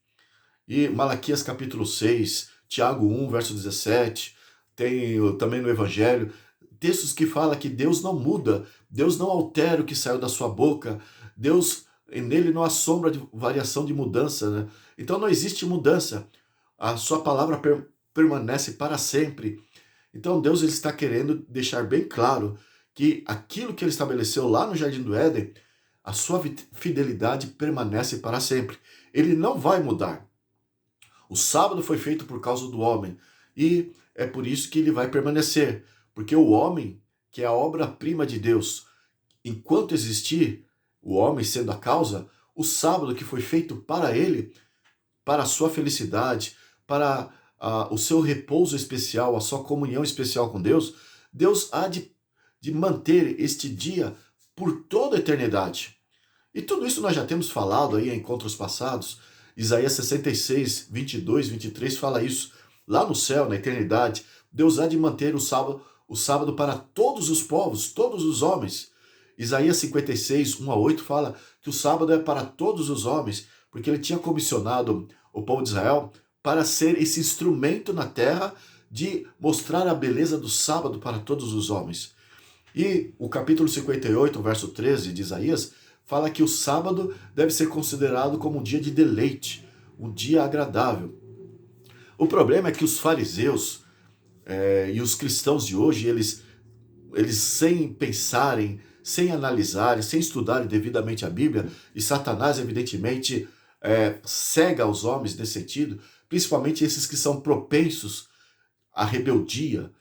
E Malaquias capítulo 6, Tiago 1, verso 17, tem também no Evangelho, textos que falam que Deus não muda, Deus não altera o que saiu da sua boca, Deus, nele não há sombra de variação de mudança, né? Então não existe mudança, a sua palavra permanece para sempre. Então Deus ele está querendo deixar bem claro que aquilo que ele estabeleceu lá no Jardim do Éden, a sua fidelidade permanece para sempre. Ele não vai mudar. O sábado foi feito por causa do homem e é por isso que ele vai permanecer. Porque o homem, que é a obra-prima de Deus, enquanto existir o homem sendo a causa, o sábado que foi feito para ele, para a sua felicidade, para o seu repouso especial, a sua comunhão especial com Deus, Deus há de manter este dia por toda a eternidade. E tudo isso nós já temos falado aí em encontros passados. Isaías 66, 22, 23 fala isso. Lá no céu, na eternidade, Deus há de manter o sábado para todos os povos, todos os homens. Isaías 56, 1 a 8 fala que o sábado é para todos os homens, porque ele tinha comissionado o povo de Israel para ser esse instrumento na terra de mostrar a beleza do sábado para todos os homens. E o capítulo 58, verso 13 de Isaías, fala que o sábado deve ser considerado como um dia de deleite, um dia agradável. O problema é que os fariseus e os cristãos de hoje, eles sem pensarem, sem analisarem, sem estudarem devidamente a Bíblia, e Satanás, evidentemente, cega os homens nesse sentido, principalmente esses que são propensos à rebeldia,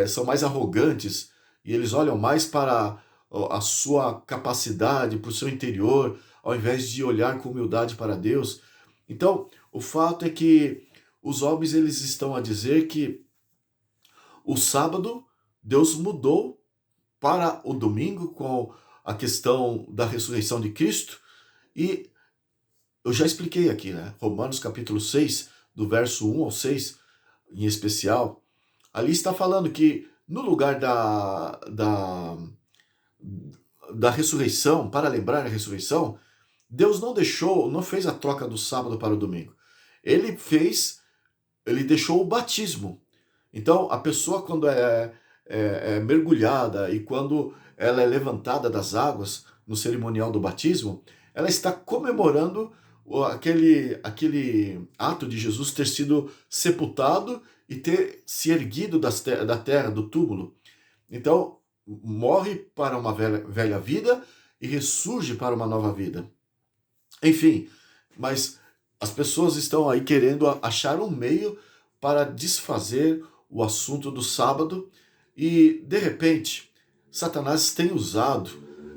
são mais arrogantes, e eles olham mais para a sua capacidade, para o seu interior, ao invés de olhar com humildade para Deus. Então, o fato é que os homens eles estão a dizer que o sábado Deus mudou para o domingo com a questão da ressurreição de Cristo, e eu já expliquei aqui, né? Romanos capítulo 6, do verso 1 ao 6, em especial, ali está falando que no lugar da ressurreição, para lembrar a ressurreição, Deus não deixou, não fez a troca do sábado para o domingo. Ele fez, ele deixou o batismo. Então, a pessoa quando é mergulhada e quando ela é levantada das águas no cerimonial do batismo, ela está comemorando aquele ato de Jesus ter sido sepultado e ter se erguido da terra, do túmulo. Então, morre para uma velha vida e ressurge para uma nova vida. Enfim, mas as pessoas estão aí querendo achar um meio para desfazer o assunto do sábado e, de repente, Satanás tem usado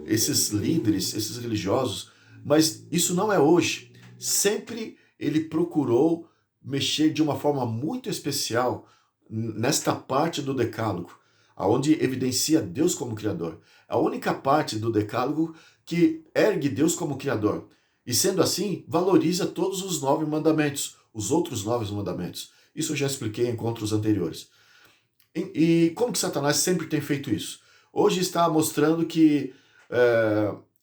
esses líderes, esses religiosos, mas isso não é hoje. Sempre ele procurou mexer de uma forma muito especial nesta parte do decálogo, aonde evidencia Deus como Criador. A única parte do decálogo que ergue Deus como Criador. E sendo assim, valoriza todos os 9 mandamentos, os outros 9 mandamentos. Isso eu já expliquei em encontros anteriores. E como que Satanás sempre tem feito isso? Hoje está mostrando que,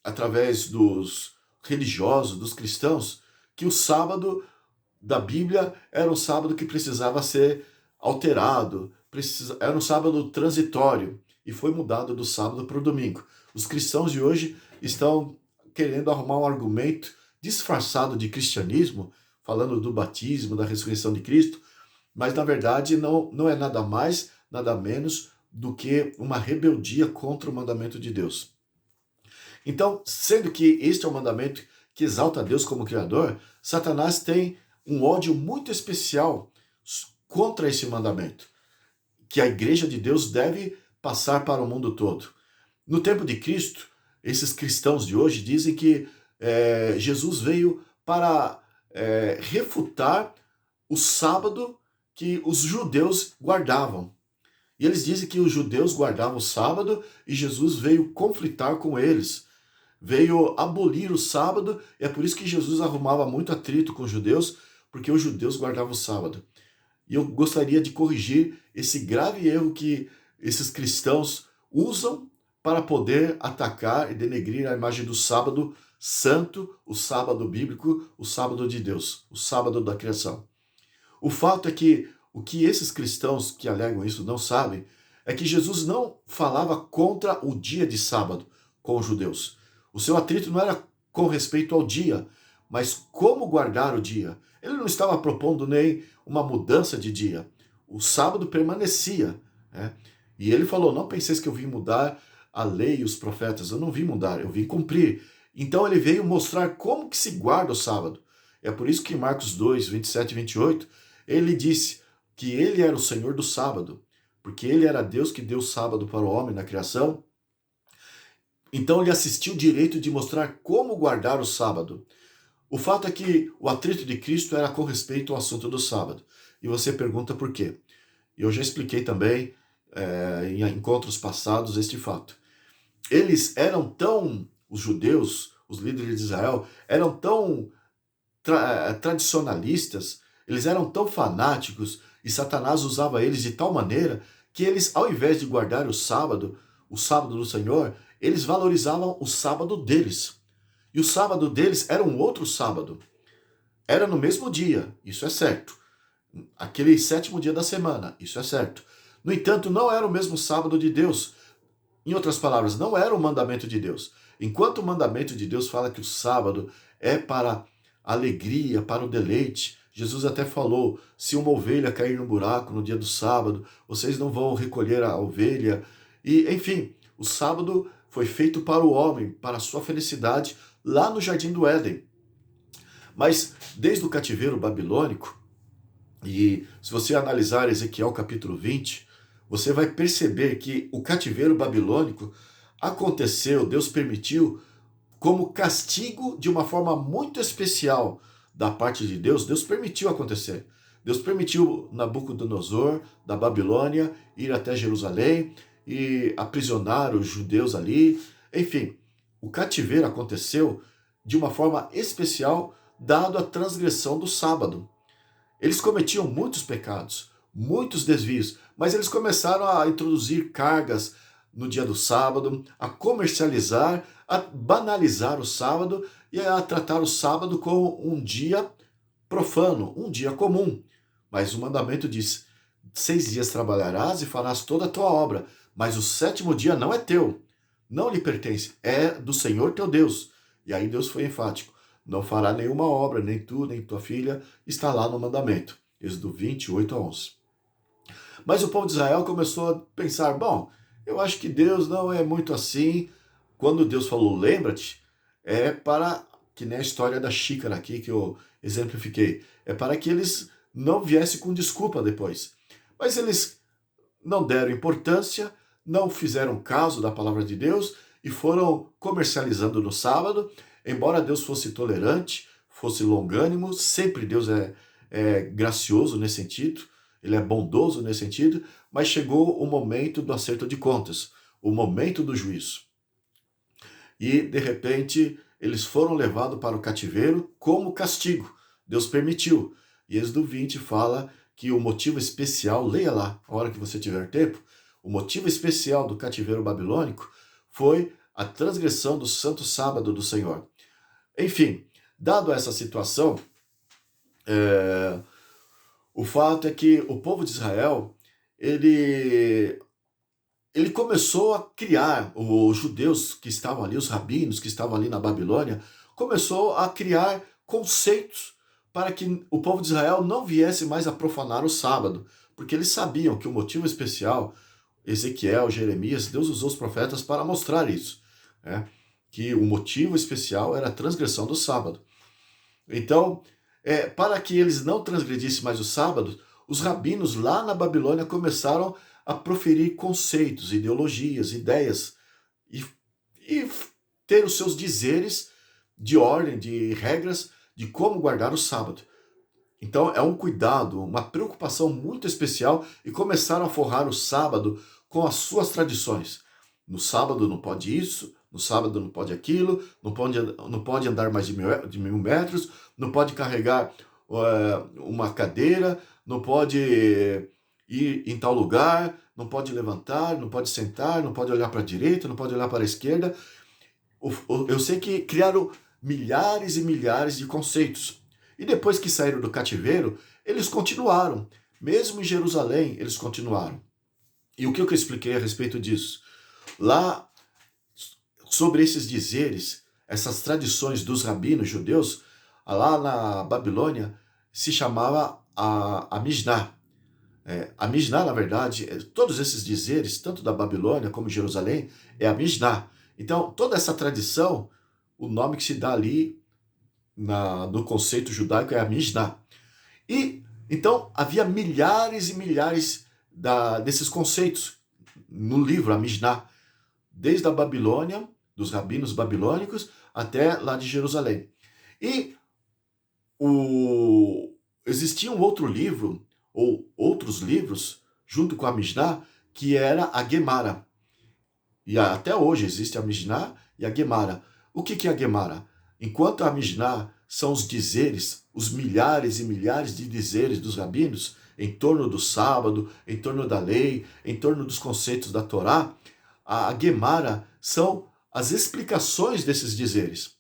através dos religiosos, dos cristãos, que o sábado da Bíblia era um sábado que precisava ser alterado, era um sábado transitório e foi mudado do sábado para o domingo. Os cristãos de hoje estão querendo arrumar um argumento disfarçado de cristianismo, falando do batismo, da ressurreição de Cristo, mas na verdade não é nada mais, nada menos do que uma rebeldia contra o mandamento de Deus. Então, sendo que este é o mandamento que exalta Deus como Criador, Satanás tem um ódio muito especial contra esse mandamento, que a igreja de Deus deve passar para o mundo todo. No tempo de Cristo, esses cristãos de hoje dizem que Jesus veio para refutar o sábado que os judeus guardavam. E eles dizem que os judeus guardavam o sábado e Jesus veio conflitar com eles, veio abolir o sábado, e é por isso que Jesus arrumava muito atrito com os judeus, porque os judeus guardavam o sábado. E eu gostaria de corrigir esse grave erro que esses cristãos usam para poder atacar e denegrir a imagem do sábado santo, o sábado bíblico, o sábado de Deus, o sábado da criação. O fato é que o que esses cristãos que alegam isso não sabem é que Jesus não falava contra o dia de sábado com os judeus. O seu atrito não era com respeito ao dia, mas como guardar o dia. Ele não estava propondo nem uma mudança de dia. O sábado permanecia, né? E ele falou, não penseis que eu vim mudar a lei e os profetas. Eu não vim mudar, eu vim cumprir. Então ele veio mostrar como que se guarda o sábado. É por isso que em Marcos 2, 27 e 28, ele disse que ele era o Senhor do sábado, porque ele era Deus que deu o sábado para o homem na criação. Então ele assistiu o direito de mostrar como guardar o sábado. O fato é que o atrito de Cristo era com respeito ao assunto do sábado. E você pergunta por quê? Eu já expliquei também em encontros passados este fato. Eles eram tão, os judeus, os líderes de Israel, eram tão tradicionalistas, eles eram tão fanáticos e Satanás usava eles de tal maneira que eles, ao invés de guardar o sábado do Senhor, eles valorizavam o sábado deles. E o sábado deles era um outro sábado. Era no mesmo dia, isso é certo. Aquele 7º dia da semana, isso é certo. No entanto, não era o mesmo sábado de Deus. Em outras palavras, não era o mandamento de Deus. Enquanto o mandamento de Deus fala que o sábado é para a alegria, para o deleite, Jesus até falou, se uma ovelha cair no buraco no dia do sábado, vocês não vão recolher a ovelha. E, enfim, o sábado foi feito para o homem, para a sua felicidade, lá no Jardim do Éden. Mas, desde o cativeiro babilônico, e se você analisar Ezequiel capítulo 20, você vai perceber que o cativeiro babilônico aconteceu, Deus permitiu, como castigo de uma forma muito especial da parte de Deus. Deus permitiu acontecer. Deus permitiu Nabucodonosor, da Babilônia, ir até Jerusalém e aprisionar os judeus ali. Enfim, o cativeiro aconteceu de uma forma especial dado a transgressão do sábado. Eles cometiam muitos pecados, muitos desvios, mas eles começaram a introduzir cargas no dia do sábado, a comercializar, a banalizar o sábado e a tratar o sábado como um dia profano, um dia comum. Mas o mandamento diz: 6 dias trabalharás e farás toda a tua obra, mas o 7º dia não é teu, não lhe pertence, é do Senhor teu Deus. E aí Deus foi enfático: não fará nenhuma obra, nem tu, nem tua filha, está lá no mandamento. Êxodo 28:11. Mas o povo de Israel começou a pensar: bom, eu acho que Deus não é muito assim. Quando Deus falou, lembra-te, é para, que nem a história da xícara aqui que eu exemplifiquei, é para que eles não viessem com desculpa depois. Mas eles não deram importância, não fizeram caso da palavra de Deus e foram comercializando no sábado. Embora Deus fosse tolerante, fosse longânimo, sempre Deus é gracioso nesse sentido, ele é bondoso nesse sentido, mas chegou o momento do acerto de contas, o momento do juízo. E, de repente, eles foram levados para o cativeiro como castigo. Deus permitiu. E Êxodo 20 fala que o motivo especial, leia lá, a hora que você tiver tempo, o motivo especial do cativeiro babilônico foi a transgressão do santo sábado do Senhor. Enfim, dado essa situação, o fato é que o povo de Israel, ele começou a criar, os judeus que estavam ali, os rabinos que estavam ali na Babilônia, começou a criar conceitos para que o povo de Israel não viesse mais a profanar o sábado, porque eles sabiam que o motivo especial, Ezequiel, Jeremias, Deus usou os profetas para mostrar isso, né? Que o motivo especial era a transgressão do sábado. Então, para que eles não transgredissem mais o sábado, os rabinos lá na Babilônia começaram a proferir conceitos, ideologias, ideias e ter os seus dizeres de ordem, de regras de como guardar o sábado. Então é um cuidado, uma preocupação muito especial e começaram a forrar o sábado com as suas tradições. No sábado não pode isso, no sábado não pode aquilo, não pode andar mais de 1.000 metros, não pode carregar uma cadeira, não pode ir em tal lugar, não pode levantar, não pode sentar, não pode olhar para a direita, não pode olhar para a esquerda. Eu sei que criaram milhares e milhares de conceitos. E depois que saíram do cativeiro, eles continuaram. Mesmo em Jerusalém, eles continuaram. E o que eu expliquei a respeito disso? Lá, sobre esses dizeres, essas tradições dos rabinos judeus, lá na Babilônia, se chamava a Mishnah. A Mishnah, na verdade, todos esses dizeres, tanto da Babilônia como de Jerusalém, é a Mishnah. Então, toda essa tradição, o nome que se dá ali no conceito judaico é a Mishnah. E, então, havia milhares e milhares desses conceitos no livro, a Mishnah, desde a Babilônia, dos rabinos babilônicos, até lá de Jerusalém. E existia um outro livro, ou outros livros, junto com a Mishnah, que era a Gemara. E até hoje existe a Mishnah e a Gemara. O que é a Gemara? Enquanto a Mishnah são os dizeres, os milhares e milhares de dizeres dos rabinos, em torno do sábado, em torno da lei, em torno dos conceitos da Torá, a Gemara são as explicações desses dizeres.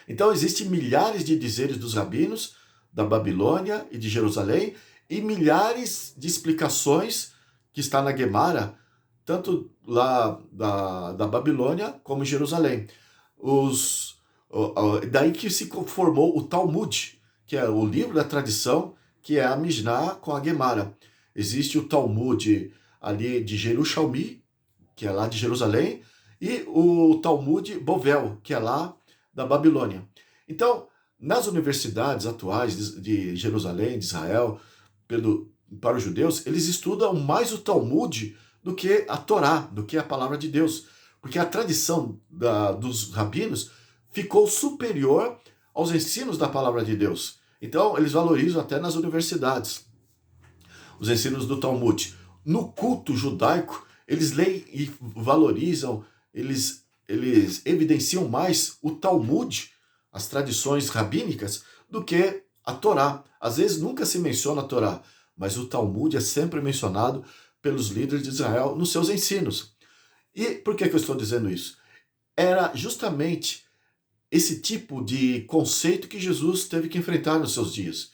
Então existem milhares de dizeres dos rabinos, da Babilônia e de Jerusalém, e milhares de explicações que está na Gemara, tanto lá da Babilônia como em Jerusalém. Daí que se formou o Talmud, que é o livro da tradição, que é a Mishnah com a Gemara. Existe o Talmud ali de Jerusalém, que é lá de Jerusalém, e o Talmud Bovel, que é lá da Babilônia. Então, nas universidades atuais de Jerusalém, de Israel, para os judeus, eles estudam mais o Talmud do que a Torá, do que a palavra de Deus. Porque a tradição dos rabinos ficou superior aos ensinos da palavra de Deus. Então, eles valorizam até nas universidades os ensinos do Talmud. No culto judaico, eles leem e valorizam, eles evidenciam mais o Talmud, as tradições rabínicas, do que a Torá. Às vezes nunca se menciona a Torá, mas o Talmud é sempre mencionado pelos líderes de Israel nos seus ensinos. E por que eu estou dizendo isso? Era justamente esse tipo de conceito que Jesus teve que enfrentar nos seus dias.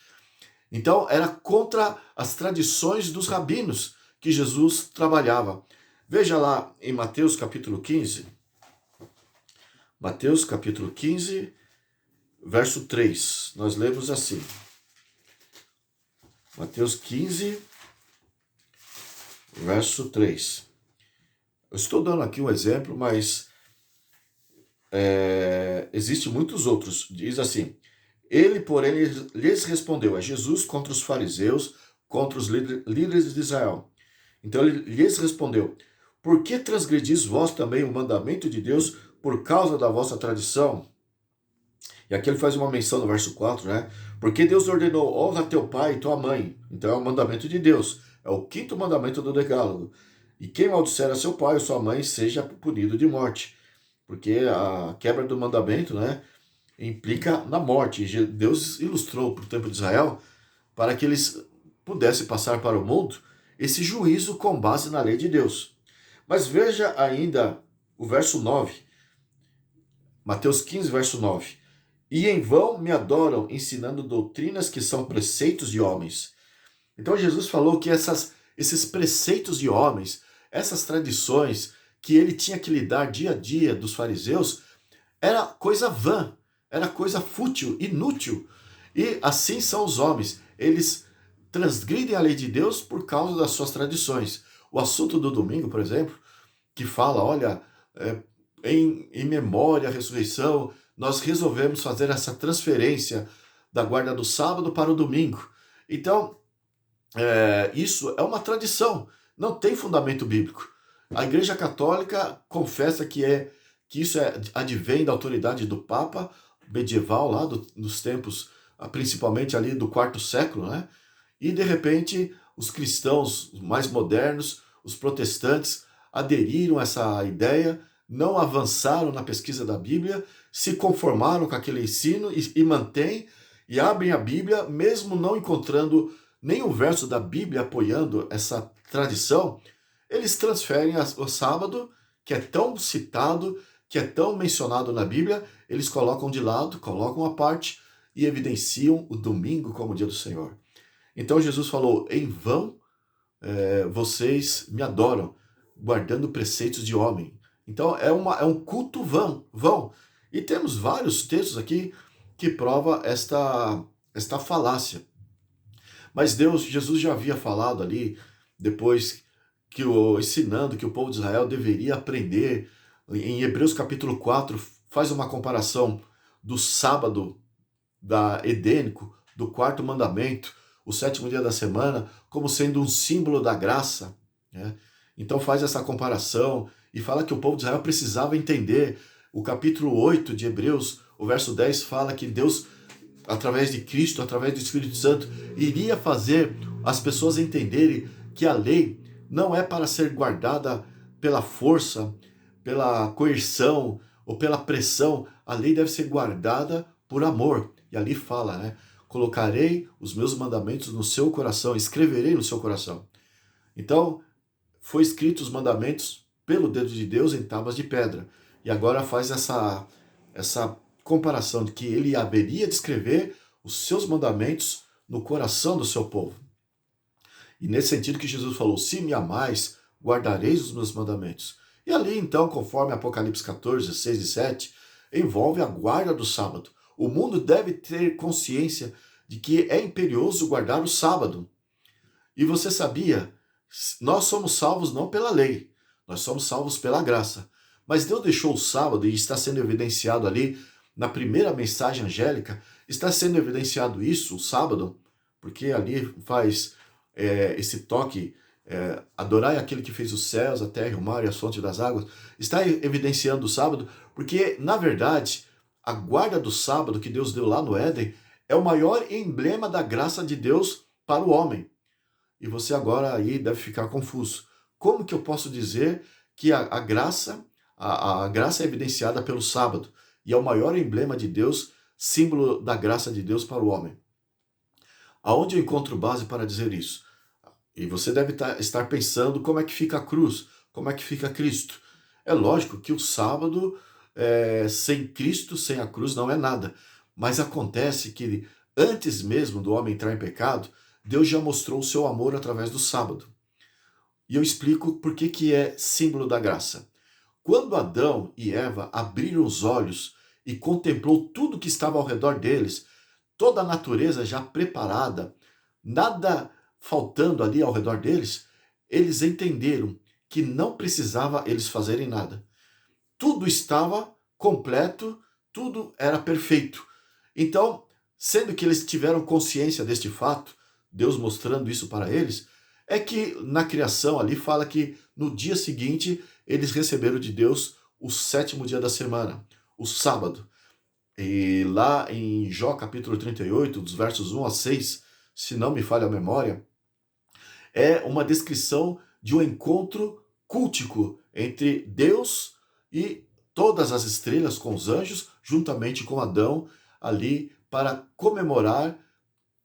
Então, era contra as tradições dos rabinos que Jesus trabalhava. Veja lá em Mateus capítulo 15. Mateus capítulo 15, verso 3. Nós lemos assim. Mateus 15, verso 3. Eu estou dando aqui um exemplo, mas existem muitos outros. Diz assim: ele, porém, lhes respondeu, a Jesus contra os fariseus, contra os líderes de Israel. Então ele lhes respondeu: por que transgredis vós também o mandamento de Deus por causa da vossa tradição? E aqui ele faz uma menção no verso 4, né? Porque Deus ordenou: honra teu pai e tua mãe. Então é o mandamento de Deus. É o quinto mandamento do decálogo. E quem maldisser a seu pai ou sua mãe seja punido de morte. Porque a quebra do mandamento, né, implica na morte. Deus ilustrou para o tempo de Israel para que eles pudessem passar para o mundo esse juízo com base na lei de Deus. Mas veja ainda o verso 9. Mateus 15, verso 9. E em vão me adoram, ensinando doutrinas que são preceitos de homens. Então Jesus falou que esses preceitos de homens, essas tradições que ele tinha que lidar dia a dia dos fariseus, era coisa vã, era coisa fútil, inútil. E assim são os homens. Eles transgridem a lei de Deus por causa das suas tradições. O assunto do domingo, por exemplo, que fala, olha, em memória à ressurreição, nós resolvemos fazer essa transferência da guarda do sábado para o domingo. Então, isso é uma tradição, não tem fundamento bíblico. A Igreja Católica confessa que isso advém da autoridade do Papa medieval, lá dos tempos, principalmente ali do quarto século, né? E, de repente, os cristãos mais modernos, os protestantes, aderiram a essa ideia, não avançaram na pesquisa da Bíblia, se conformaram com aquele ensino e mantêm, e abrem a Bíblia, mesmo não encontrando nenhum verso da Bíblia apoiando essa tradição, eles transferem o sábado, que é tão citado, que é tão mencionado na Bíblia, eles colocam de lado, colocam à parte e evidenciam o domingo como o dia do Senhor. Então Jesus falou: em vão vocês me adoram, guardando preceitos de homem. Então é um culto vão. E temos vários textos aqui que provam esta falácia. Mas Jesus já havia falado ali, depois ensinando que o povo de Israel deveria aprender. Em Hebreus capítulo 4, faz uma comparação do sábado edênico, do quarto mandamento, o sétimo dia da semana, como sendo um símbolo da graça, né? Então faz essa comparação e fala que o povo de Israel precisava entender. O capítulo 8 de Hebreus, o verso 10, fala que Deus, através de Cristo, através do Espírito Santo, iria fazer as pessoas entenderem que a lei não é para ser guardada pela força, pela coerção ou pela pressão. A lei deve ser guardada por amor. E ali fala, né? Colocarei os meus mandamentos no seu coração, escreverei no seu coração. Então, foi escrito os mandamentos pelo dedo de Deus em tábuas de pedra. E agora faz essa comparação de que ele haveria de escrever os seus mandamentos no coração do seu povo. E nesse sentido que Jesus falou: se me amais, guardareis os meus mandamentos. E ali então, conforme Apocalipse 14, 6 e 7, envolve a guarda do sábado. O mundo deve ter consciência de que é imperioso guardar o sábado. E você sabia? Nós somos salvos não pela lei, nós somos salvos pela graça. Mas Deus deixou o sábado, e está sendo evidenciado ali na primeira mensagem angélica, está sendo evidenciado isso, o sábado, porque ali faz esse toque, adorai aquele que fez os céus, a terra, o mar e as fontes das águas. Está evidenciando o sábado, porque, na verdade, a guarda do sábado que Deus deu lá no Éden é o maior emblema da graça de Deus para o homem. E você agora aí deve ficar confuso. Como que eu posso dizer que a graça é evidenciada pelo sábado e é o maior emblema de Deus símbolo da graça de Deus para o homem. Aonde eu encontro base para dizer isso? E você deve estar pensando como é que fica a cruz, como é que fica Cristo. É lógico que o sábado, sem Cristo, sem a cruz, não é nada. Mas acontece que antes mesmo do homem entrar em pecado, Deus já mostrou o seu amor através do sábado. E eu explico por que é símbolo da graça. Quando Adão e Eva abriram os olhos e contemplou tudo que estava ao redor deles, toda a natureza já preparada, nada faltando ali ao redor deles, eles entenderam que não precisava eles fazerem nada. Tudo estava completo, tudo era perfeito. Então, sendo que eles tiveram consciência deste fato, Deus mostrando isso para eles, é que na criação ali fala que no dia seguinte eles receberam de Deus o sétimo dia da semana, o sábado. E lá em Jó capítulo 38, dos versos 1 a 6, se não me falha a memória, é uma descrição de um encontro cultico entre Deus e todas as estrelas com os anjos, juntamente com Adão, ali para comemorar.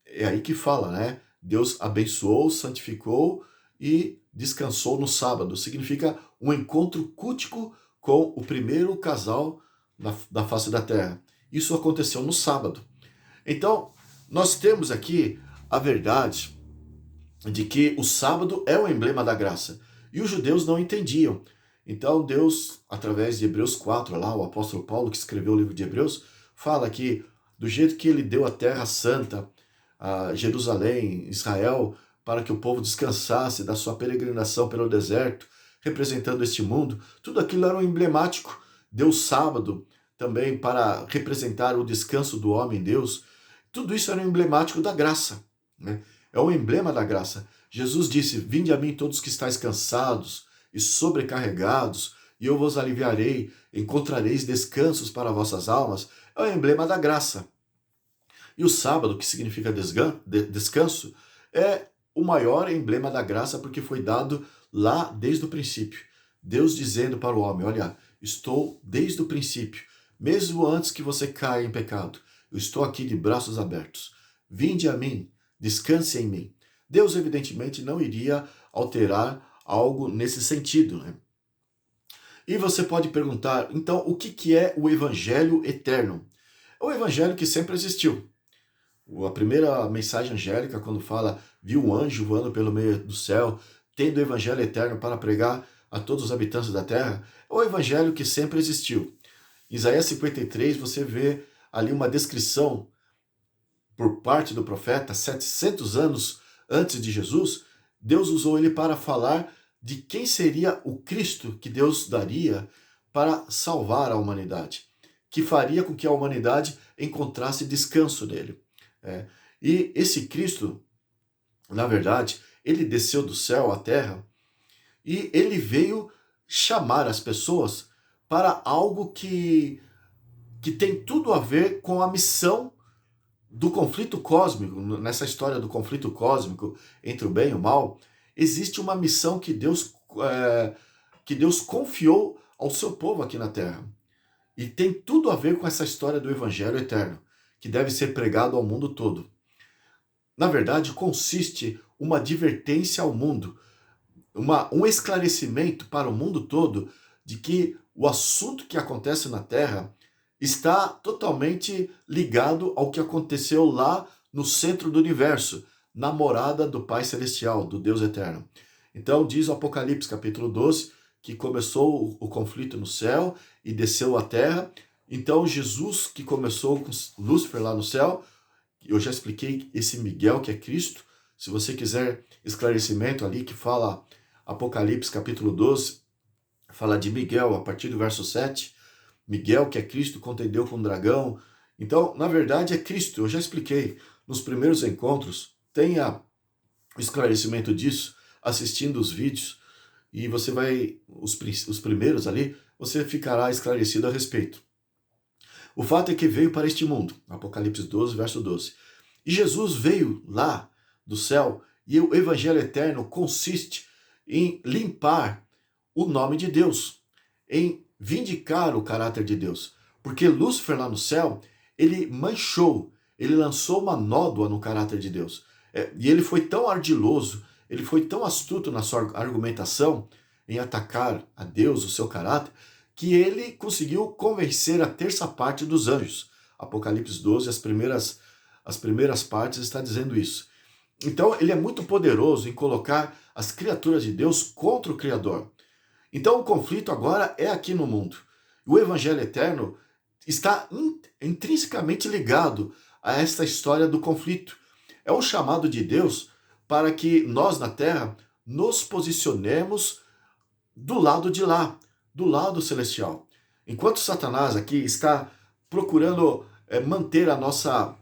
É aí que fala, né? Deus abençoou, santificou e descansou no sábado. Significa um encontro cultico com o primeiro casal da face da terra. Isso aconteceu no sábado. Então, nós temos aqui a verdade de que o sábado é o emblema da graça. E os judeus não entendiam. Então Deus, através de Hebreus 4, lá, o apóstolo Paulo, que escreveu o livro de Hebreus, fala que do jeito que ele deu a terra santa, a Jerusalém, Israel, para que o povo descansasse da sua peregrinação pelo deserto, representando este mundo, tudo aquilo era um emblemático. Deu sábado também para representar o descanso do homem em Deus. Tudo isso era um emblemático da graça, né? É um emblema da graça. Jesus disse: "Vinde a mim todos que estáis cansados e sobrecarregados, e eu vos aliviarei, encontrareis descansos para vossas almas." É o emblema da graça. E o sábado, que significa descanso, é o maior emblema da graça porque foi dado lá desde o princípio. Deus dizendo para o homem: "Olha, estou desde o princípio, mesmo antes que você caia em pecado, eu estou aqui de braços abertos. Vinde a mim, descanse em mim." Deus, evidentemente, não iria alterar algo nesse sentido, né? E você pode perguntar, então, o que é o evangelho eterno? É o evangelho que sempre existiu. A primeira mensagem angélica, quando fala, viu um anjo voando pelo meio do céu, tendo o evangelho eterno para pregar a todos os habitantes da terra, é o evangelho que sempre existiu. Em Isaías 53, você vê ali uma descrição por parte do profeta, 700 anos antes de Jesus. Deus usou ele para falar de quem seria o Cristo que Deus daria para salvar a humanidade, que faria com que a humanidade encontrasse descanso nele. E esse Cristo, na verdade, ele desceu do céu à terra e ele veio chamar as pessoas para algo que tem tudo a ver com a missão do conflito cósmico. Nessa história do conflito cósmico entre o bem e o mal, existe uma missão que Deus confiou ao seu povo aqui na Terra. E tem tudo a ver com essa história do Evangelho eterno, que deve ser pregado ao mundo todo. Na verdade, consiste uma advertência ao mundo, um esclarecimento para o mundo todo de que o assunto que acontece na Terra está totalmente ligado ao que aconteceu lá no centro do universo, na morada do Pai Celestial, do Deus Eterno. Então diz o Apocalipse capítulo 12, que começou o conflito no céu e desceu à terra. Então Jesus, que começou com Lúcifer lá no céu, eu já expliquei esse Miguel que é Cristo. Se você quiser esclarecimento ali, que fala Apocalipse capítulo 12, fala de Miguel a partir do verso 7. Miguel, que é Cristo, contendeu com o dragão. Então, na verdade, é Cristo. Eu já expliquei nos primeiros encontros. Tenha o esclarecimento disso assistindo os vídeos. E você vai, os primeiros ali, você ficará esclarecido a respeito. O fato é que veio para este mundo. Apocalipse 12, verso 12. E Jesus veio lá do céu. E o evangelho eterno consiste em limpar o nome de Deus, em vindicar o caráter de Deus. Porque Lúcifer lá no céu, ele manchou, ele lançou uma nódoa no caráter de Deus. E ele foi tão ardiloso, ele foi tão astuto na sua argumentação em atacar a Deus, o seu caráter, que ele conseguiu convencer a terça parte dos anjos. Apocalipse 12, as primeiras partes está dizendo isso. Então ele é muito poderoso em colocar as criaturas de Deus contra o Criador. Então o conflito agora é aqui no mundo. O evangelho eterno está intrinsecamente ligado a esta história do conflito. É um chamado de Deus para que nós na terra nos posicionemos do lado de lá, do lado celestial. Enquanto Satanás aqui está procurando manter a nossa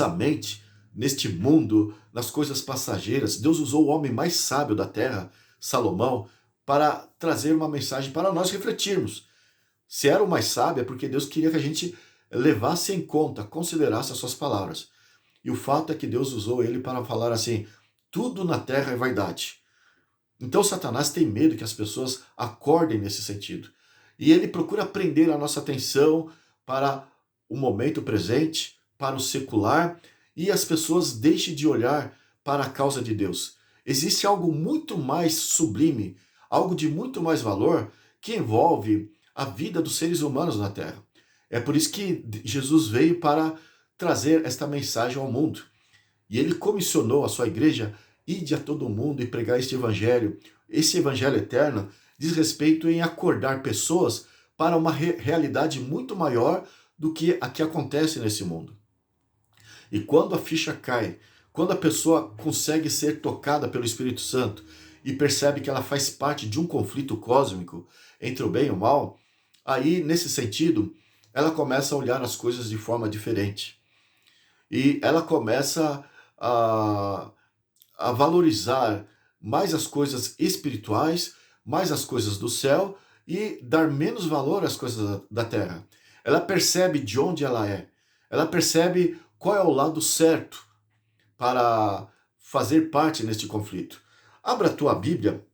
mente neste mundo, nas coisas passageiras, Deus usou o homem mais sábio da terra, Salomão, para trazer uma mensagem para nós refletirmos. Se era o mais sábio, é porque Deus queria que a gente levasse em conta, considerasse as suas palavras. E o fato é que Deus usou ele para falar assim: tudo na terra é vaidade. Então Satanás tem medo que as pessoas acordem nesse sentido. E ele procura prender a nossa atenção para o momento presente, para o secular, e as pessoas deixem de olhar para a causa de Deus. Existe algo muito mais sublime, algo de muito mais valor, que envolve a vida dos seres humanos na Terra. É por isso que Jesus veio para trazer esta mensagem ao mundo. E ele comissionou a sua igreja: ide a todo mundo e pregar este evangelho. Esse evangelho eterno diz respeito em acordar pessoas para uma realidade muito maior do que a que acontece nesse mundo. E quando a ficha cai, quando a pessoa consegue ser tocada pelo Espírito Santo e percebe que ela faz parte de um conflito cósmico entre o bem e o mal, aí, nesse sentido, ela começa a olhar as coisas de forma diferente. E ela começa a valorizar mais as coisas espirituais, mais as coisas do céu e dar menos valor às coisas da terra. Ela percebe de onde ela é. Ela percebe qual é o lado certo para fazer parte neste conflito. Abra a tua Bíblia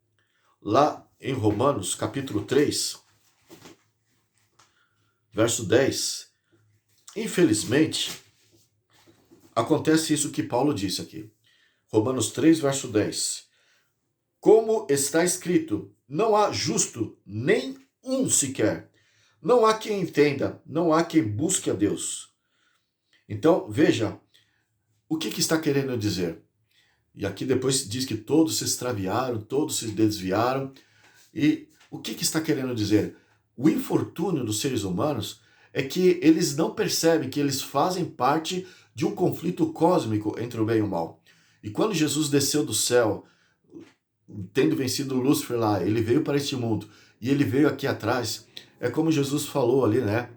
lá em Romanos, capítulo 3, verso 10. Infelizmente, acontece isso que Paulo disse aqui. Romanos 3, verso 10. Como está escrito: não há justo, nem um sequer. Não há quem entenda, não há quem busque a Deus. Então, veja, o que está querendo dizer? E aqui depois diz que todos se extraviaram, todos se desviaram. E o que está querendo dizer? O infortúnio dos seres humanos é que eles não percebem que eles fazem parte de um conflito cósmico entre o bem e o mal. E quando Jesus desceu do céu, tendo vencido Lúcifer lá, ele veio para este mundo e ele veio aqui atrás. É como Jesus falou ali, né?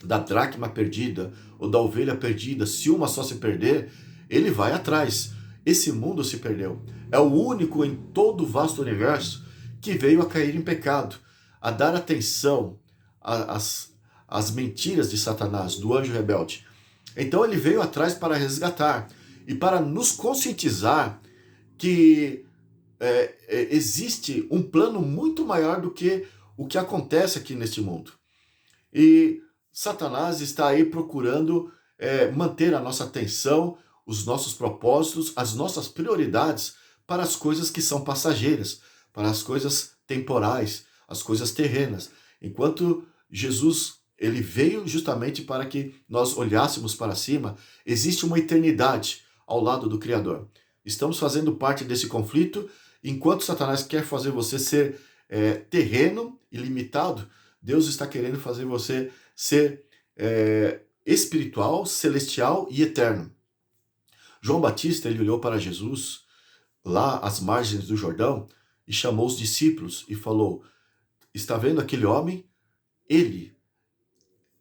Da dracma perdida ou da ovelha perdida, se uma só se perder, ele vai atrás. Esse mundo se perdeu. É o único em todo o vasto universo que veio a cair em pecado, a dar atenção às mentiras de Satanás, do anjo rebelde. Então ele veio atrás para resgatar e para nos conscientizar que existe um plano muito maior do que o que acontece aqui neste mundo. E Satanás está aí procurando manter a nossa atenção, os nossos propósitos, as nossas prioridades para as coisas que são passageiras, para as coisas temporais, as coisas terrenas. Enquanto Jesus, ele veio justamente para que nós olhássemos para cima, existe uma eternidade ao lado do Criador. Estamos fazendo parte desse conflito. Enquanto Satanás quer fazer você ser terreno e limitado, Deus está querendo fazer você ser espiritual, celestial e eterno. João Batista, ele olhou para Jesus lá às margens do Jordão e chamou os discípulos e falou: está vendo aquele homem? Ele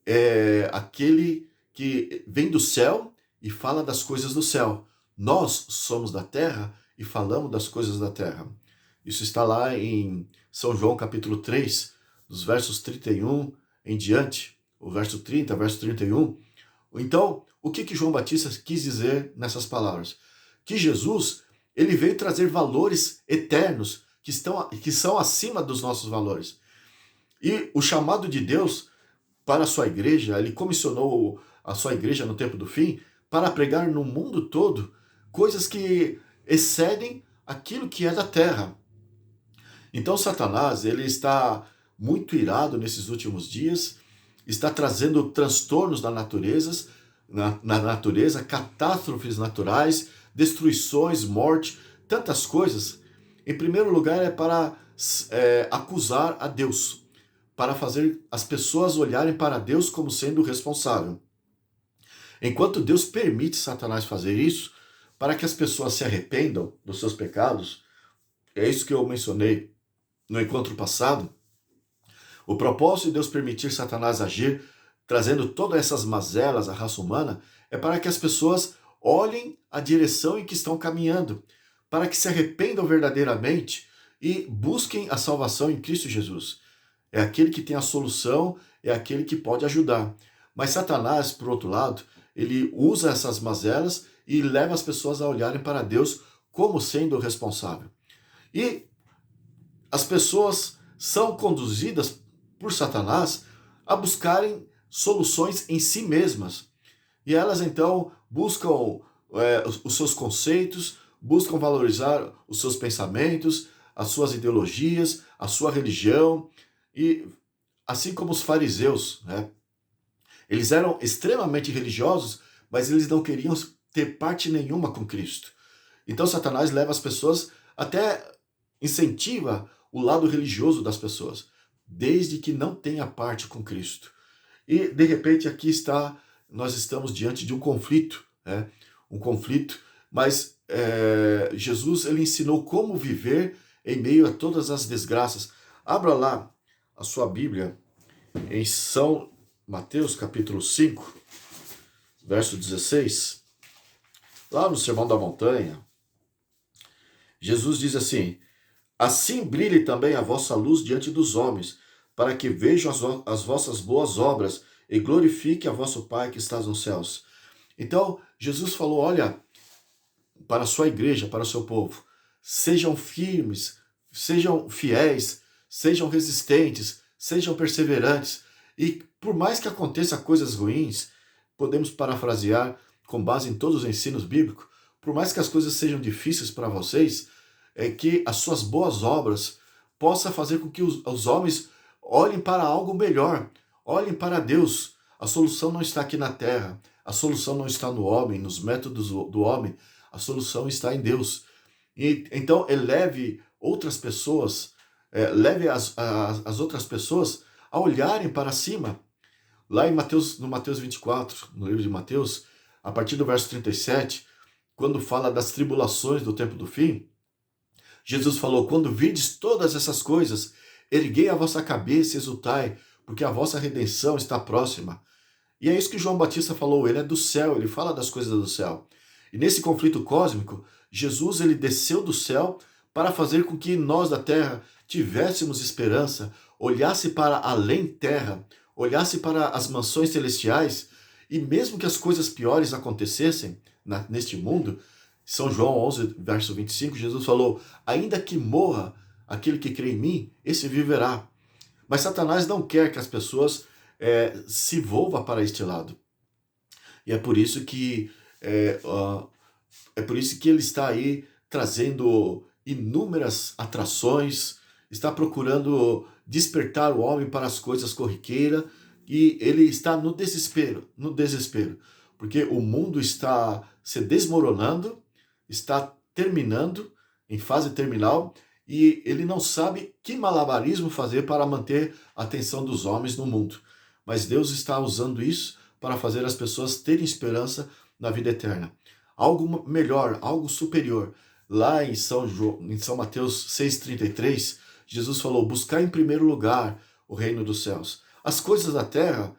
é aquele que vem do céu e fala das coisas do céu. Nós somos da terra e falamos das coisas da terra. Isso está lá em São João capítulo 3, dos versos 31 em diante, o verso 30, verso 31. Então, o que João Batista quis dizer nessas palavras? Que Jesus, ele veio trazer valores eternos que são acima dos nossos valores. E o chamado de Deus para a sua igreja, ele comissionou a sua igreja no tempo do fim para pregar no mundo todo coisas que excedem aquilo que é da terra. Então Satanás, ele está muito irado nesses últimos dias, está trazendo transtornos na natureza, catástrofes naturais, destruições, morte, tantas coisas. Em primeiro lugar é para acusar a Deus, para fazer as pessoas olharem para Deus como sendo o responsável. Enquanto Deus permite Satanás fazer isso, para que as pessoas se arrependam dos seus pecados, é isso que eu mencionei no encontro passado, o propósito de Deus permitir Satanás agir, trazendo todas essas mazelas à raça humana, é para que as pessoas olhem a direção em que estão caminhando, para que se arrependam verdadeiramente e busquem a salvação em Cristo Jesus. É aquele que tem a solução, é aquele que pode ajudar. Mas Satanás, por outro lado, ele usa essas mazelas e leva as pessoas a olharem para Deus como sendo o responsável. E as pessoas são conduzidas por Satanás a buscarem soluções em si mesmas. E elas então buscam os seus conceitos, buscam valorizar os seus pensamentos, as suas ideologias, a sua religião. E assim como os fariseus, né? Eles eram extremamente religiosos, mas eles não queriam ter parte nenhuma com Cristo. Então Satanás leva as pessoas, até incentiva o lado religioso das pessoas, desde que não tenha parte com Cristo. E de repente nós estamos diante de um conflito, né? Um conflito, mas Jesus ele ensinou como viver em meio a todas as desgraças. Abra lá a sua Bíblia em São Mateus capítulo 5, verso 16. Lá no Sermão da Montanha, Jesus diz assim: assim brilhe também a vossa luz diante dos homens, para que vejam as vossas boas obras e glorifique a vosso Pai que está nos céus. Então, Jesus falou, olha, para a sua igreja, para o seu povo, sejam firmes, sejam fiéis, sejam resistentes, sejam perseverantes. E por mais que aconteça coisas ruins, podemos parafrasear com base em todos os ensinos bíblicos, por mais que as coisas sejam difíceis para vocês, é que as suas boas obras possam fazer com que os homens olhem para algo melhor, olhem para Deus. A solução não está aqui na terra, a solução não está no homem, nos métodos do homem, a solução está em Deus. E então eleve outras pessoas, leve as outras pessoas a olharem para cima. Lá no Mateus 24, no livro de Mateus, a partir do verso 37, quando fala das tribulações do tempo do fim, Jesus falou, quando virdes todas essas coisas, erguei a vossa cabeça e exultai, porque a vossa redenção está próxima. E é isso que João Batista falou, ele é do céu, ele fala das coisas do céu. E nesse conflito cósmico, Jesus ele desceu do céu para fazer com que nós da terra tivéssemos esperança, olhasse para além terra, olhasse para as mansões celestiais, e mesmo que as coisas piores acontecessem neste mundo, São João 11, verso 25, Jesus falou, ainda que morra aquele que crê em mim, esse viverá. Mas Satanás não quer que as pessoas se volvam para este lado. E é por isso que ele está aí trazendo inúmeras atrações, está procurando despertar o homem para as coisas corriqueiras, e ele está no desespero, porque o mundo está se desmoronando, está terminando, em fase terminal, e ele não sabe que malabarismo fazer para manter a atenção dos homens no mundo. Mas Deus está usando isso para fazer as pessoas terem esperança na vida eterna. Algo melhor, algo superior. Lá em São Mateus 6,33, Jesus falou, buscar em primeiro lugar o reino dos céus. As coisas da terra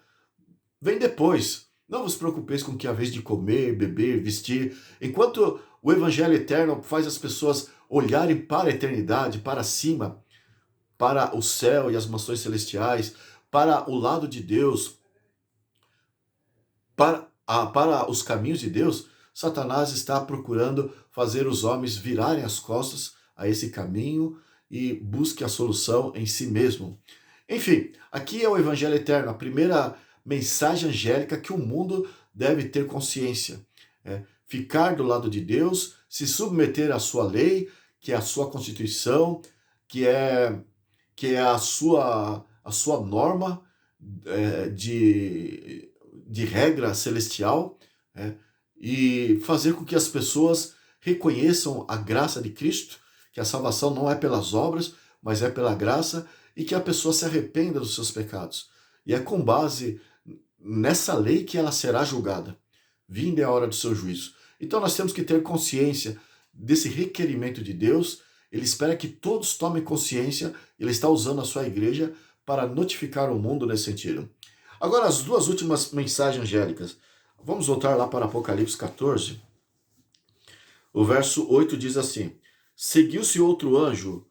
vêm depois. Não vos preocupeis com o que é a vez de comer, beber, vestir. Enquanto o evangelho eterno faz as pessoas olharem para a eternidade, para cima, para o céu e as mansões celestiais, para o lado de Deus, para os caminhos de Deus, Satanás está procurando fazer os homens virarem as costas a esse caminho e busque a solução em si mesmo. Enfim, aqui é o Evangelho Eterno, a primeira mensagem angélica que o mundo deve ter consciência. Ficar do lado de Deus, se submeter à sua lei, que é a sua Constituição, que é a sua norma de regra celestial, é, e fazer com que as pessoas reconheçam a graça de Cristo, que a salvação não é pelas obras, mas é pela graça, e que a pessoa se arrependa dos seus pecados. E é com base nessa lei que ela será julgada. Vinda é a hora do seu juízo. Então nós temos que ter consciência desse requerimento de Deus. Ele espera que todos tomem consciência. Ele está usando a sua igreja para notificar o mundo nesse sentido. Agora, as duas últimas mensagens angélicas. Vamos voltar lá para Apocalipse 14. O verso 8 diz assim: Seguiu-se outro anjo,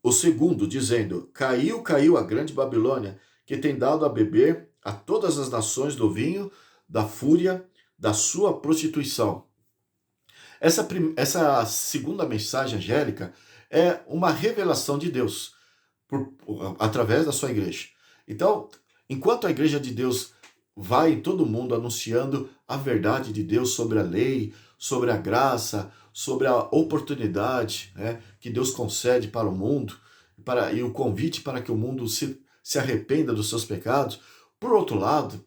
o segundo, dizendo: Caiu, caiu a grande Babilônia, que tem dado a beber a todas as nações do vinho da fúria da sua prostituição. Essa segunda mensagem angélica é uma revelação de Deus através da sua igreja. Então, enquanto a igreja de Deus vai em todo mundo anunciando a verdade de Deus sobre a lei, sobre a graça, sobre a oportunidade, que Deus concede para o mundo, e o convite para que o mundo se arrependa dos seus pecados. Por outro lado,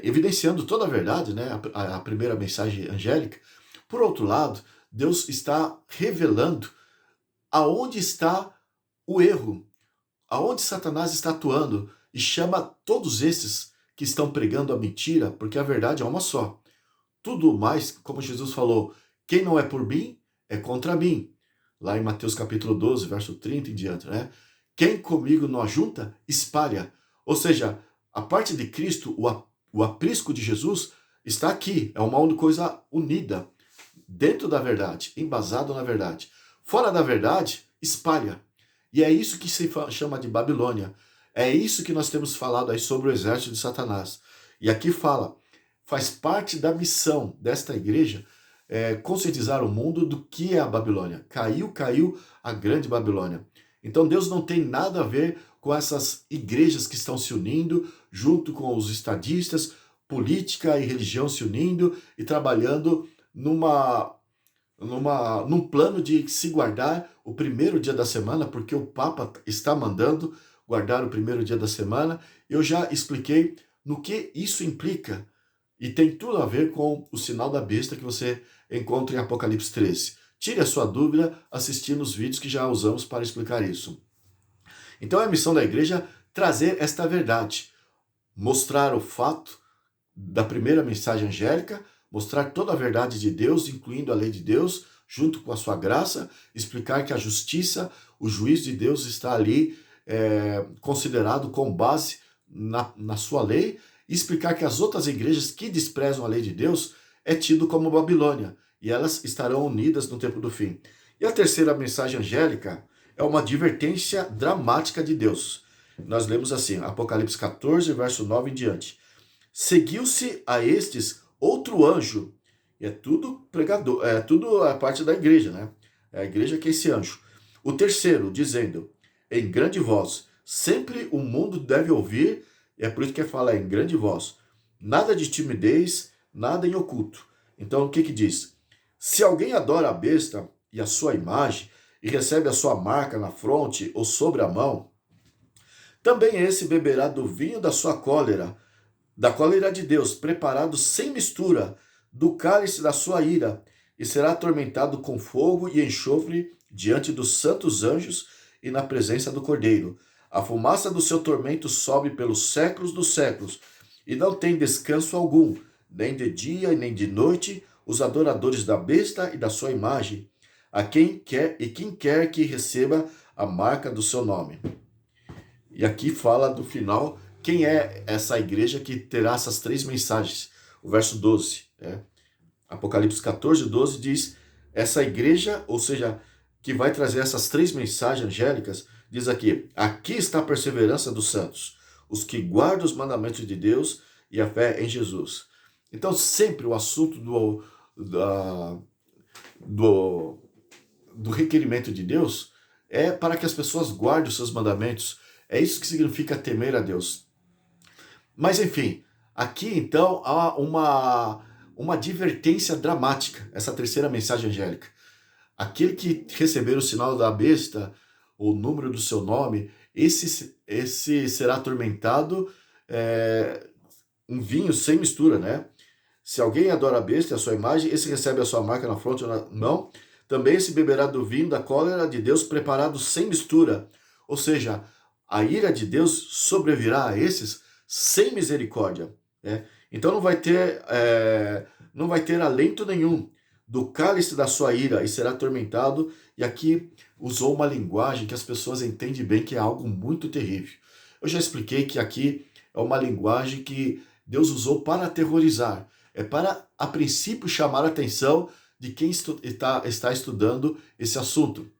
evidenciando toda a verdade, a primeira mensagem angélica, por outro lado, Deus está revelando aonde está o erro, aonde Satanás está atuando, e chama todos esses que estão pregando a mentira, porque a verdade é uma só. Tudo mais, como Jesus falou, quem não é por mim, é contra mim. Lá em Mateus capítulo 12, verso 30 em diante, Quem comigo não ajunta, espalha. Ou seja, a parte de Cristo, o aprisco de Jesus, está aqui. É uma única coisa unida, dentro da verdade, embasado na verdade. Fora da verdade, espalha. E é isso que se chama de Babilônia. É isso que nós temos falado aí sobre o exército de Satanás. E aqui faz parte da missão desta igreja conscientizar o mundo do que é a Babilônia. Caiu, caiu a grande Babilônia. Então Deus não tem nada a ver com essas igrejas que estão se unindo, junto com os estadistas, política e religião se unindo e trabalhando num plano de se guardar o primeiro dia da semana, porque o Papa está mandando guardar o primeiro dia da semana. Eu já expliquei no que isso implica, e tem tudo a ver com o sinal da besta que você encontra em Apocalipse 13. Tire a sua dúvida assistindo os vídeos que já usamos para explicar isso. Então é a missão da igreja trazer esta verdade, mostrar o fato da primeira mensagem angélica, mostrar toda a verdade de Deus, incluindo a lei de Deus, junto com a sua graça, explicar que a justiça, o juízo de Deus está ali considerado com base na sua lei, e explicar que as outras igrejas que desprezam a lei de Deus é tido como Babilônia, e elas estarão unidas no tempo do fim. E a terceira mensagem angélica é uma advertência dramática de Deus. Nós lemos assim, Apocalipse 14, verso 9 em diante. Seguiu-se a estes outro anjo, e é tudo pregador, é tudo a parte da igreja, É a igreja que é esse anjo. O terceiro, dizendo, em grande voz, sempre o mundo deve ouvir, e é por isso que fala em grande voz, nada de timidez, nada em oculto. Então o que diz? Se alguém adora a besta e a sua imagem, e recebe a sua marca na fronte ou sobre a mão, também esse beberá do vinho da sua cólera, da cólera de Deus, preparado sem mistura, do cálice da sua ira, e será atormentado com fogo e enxofre diante dos santos anjos e na presença do Cordeiro. A fumaça do seu tormento sobe pelos séculos dos séculos, e não tem descanso algum, nem de dia e nem de noite, os adoradores da besta e da sua imagem, a quem quer que receba a marca do seu nome. E aqui fala do final, quem é essa igreja que terá essas três mensagens? O verso 12, Apocalipse 14, 12 diz, essa igreja, ou seja, que vai trazer essas três mensagens angélicas, diz aqui está a perseverança dos santos, os que guardam os mandamentos de Deus e a fé em Jesus. Então sempre o assunto do requerimento de Deus é para que as pessoas guardem os seus mandamentos. É isso que significa temer a Deus. Mas enfim, aqui então há uma advertência dramática, essa terceira mensagem angélica. Aquele que receber o sinal da besta, o número do seu nome, esse será atormentado, um vinho sem mistura, né? Se alguém adora a besta e a sua imagem, esse recebe a sua marca na fronte ou na mão, também se beberá do vinho da cólera de Deus preparado sem mistura. Ou seja, a ira de Deus sobrevirá a esses sem misericórdia, né? Então não vai ter alento nenhum do cálice da sua ira e será atormentado. E aqui usou uma linguagem que as pessoas entendem bem, que é algo muito terrível. Eu já expliquei que aqui é uma linguagem que Deus usou para aterrorizar. É para, a princípio, chamar a atenção de quem está estudando esse assunto.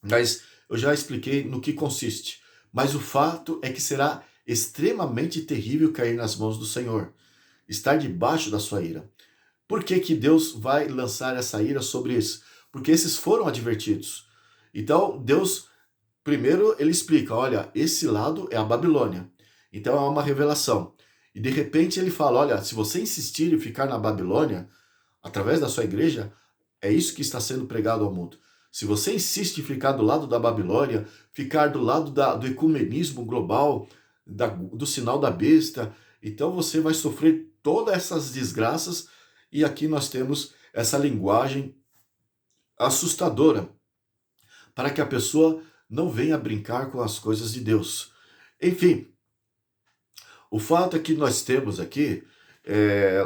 Mas eu já expliquei no que consiste. Mas o fato é que será extremamente terrível cair nas mãos do Senhor, estar debaixo da sua ira. Por que que Deus vai lançar essa ira sobre isso? Porque esses foram advertidos. Então, Deus, primeiro, ele explica, olha, esse lado é a Babilônia. Então, é uma revelação. E, de repente, ele fala, olha, se você insistir em ficar na Babilônia, através da sua igreja, é isso que está sendo pregado ao mundo. Se você insiste em ficar do lado da Babilônia, ficar do lado do ecumenismo global, do sinal da besta, então você vai sofrer todas essas desgraças. E aqui nós temos essa linguagem assustadora, para que a pessoa não venha brincar com as coisas de Deus. Enfim, o fato é que nós temos aqui,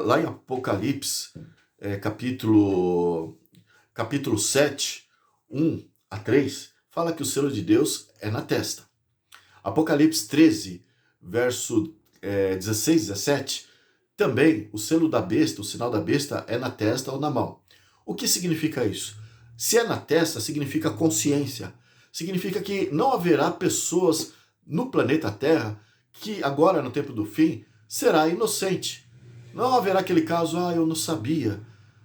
lá em Apocalipse, capítulo 7, 1 a 3, fala que o selo de Deus é na testa. Apocalipse 13, verso 16, 17, também o selo da besta, o sinal da besta é na testa ou na mão. O que significa isso? Se é na testa, significa consciência. Significa que não haverá pessoas no planeta Terra que agora, no tempo do fim, será inocente. Não haverá aquele caso, eu não sabia.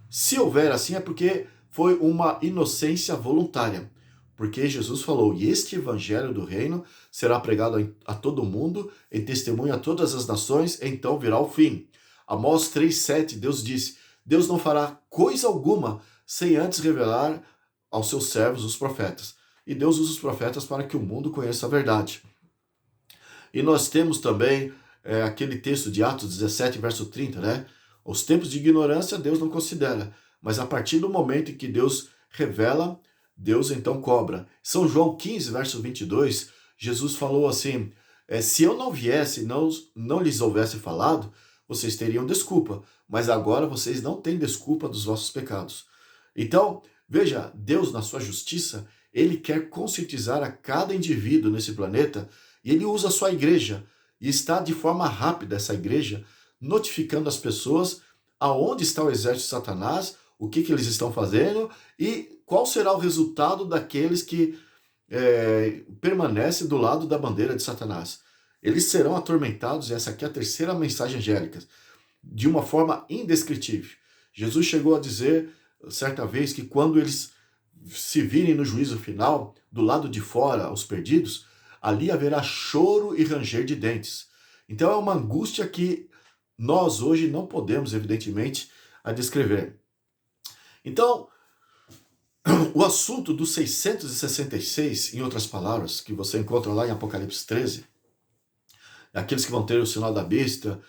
Se houver assim, é porque foi uma inocência voluntária. Porque Jesus falou, e este evangelho do reino será pregado a todo mundo, em testemunho a todas as nações, então virá o fim. Amós 3,7, Deus disse, Deus não fará coisa alguma sem antes revelar aos seus servos, os profetas. E Deus usa os profetas para que o mundo conheça a verdade. E nós temos também aquele texto de Atos 17, verso 30, né? Os tempos de ignorância Deus não considera, mas a partir do momento em que Deus revela, Deus então cobra. São João 15, verso 22, Jesus falou assim, se eu não viesse e não lhes houvesse falado, vocês teriam desculpa, mas agora vocês não têm desculpa dos vossos pecados. Então, veja, Deus na sua justiça, ele quer conscientizar a cada indivíduo nesse planeta e ele usa a sua igreja e está de forma rápida essa igreja notificando as pessoas aonde está o exército de Satanás, o que eles estão fazendo e qual será o resultado daqueles que permanecem do lado da bandeira de Satanás. Eles serão atormentados, e essa aqui é a terceira mensagem angélica, de uma forma indescritível. Jesus chegou a dizer, certa vez, que quando eles se virem no juízo final, do lado de fora, os perdidos, ali haverá choro e ranger de dentes. Então é uma angústia que nós hoje não podemos, evidentemente, a descrever. Então, o assunto dos 666, em outras palavras, que você encontra lá em Apocalipse 13, aqueles que vão ter o sinal da besta,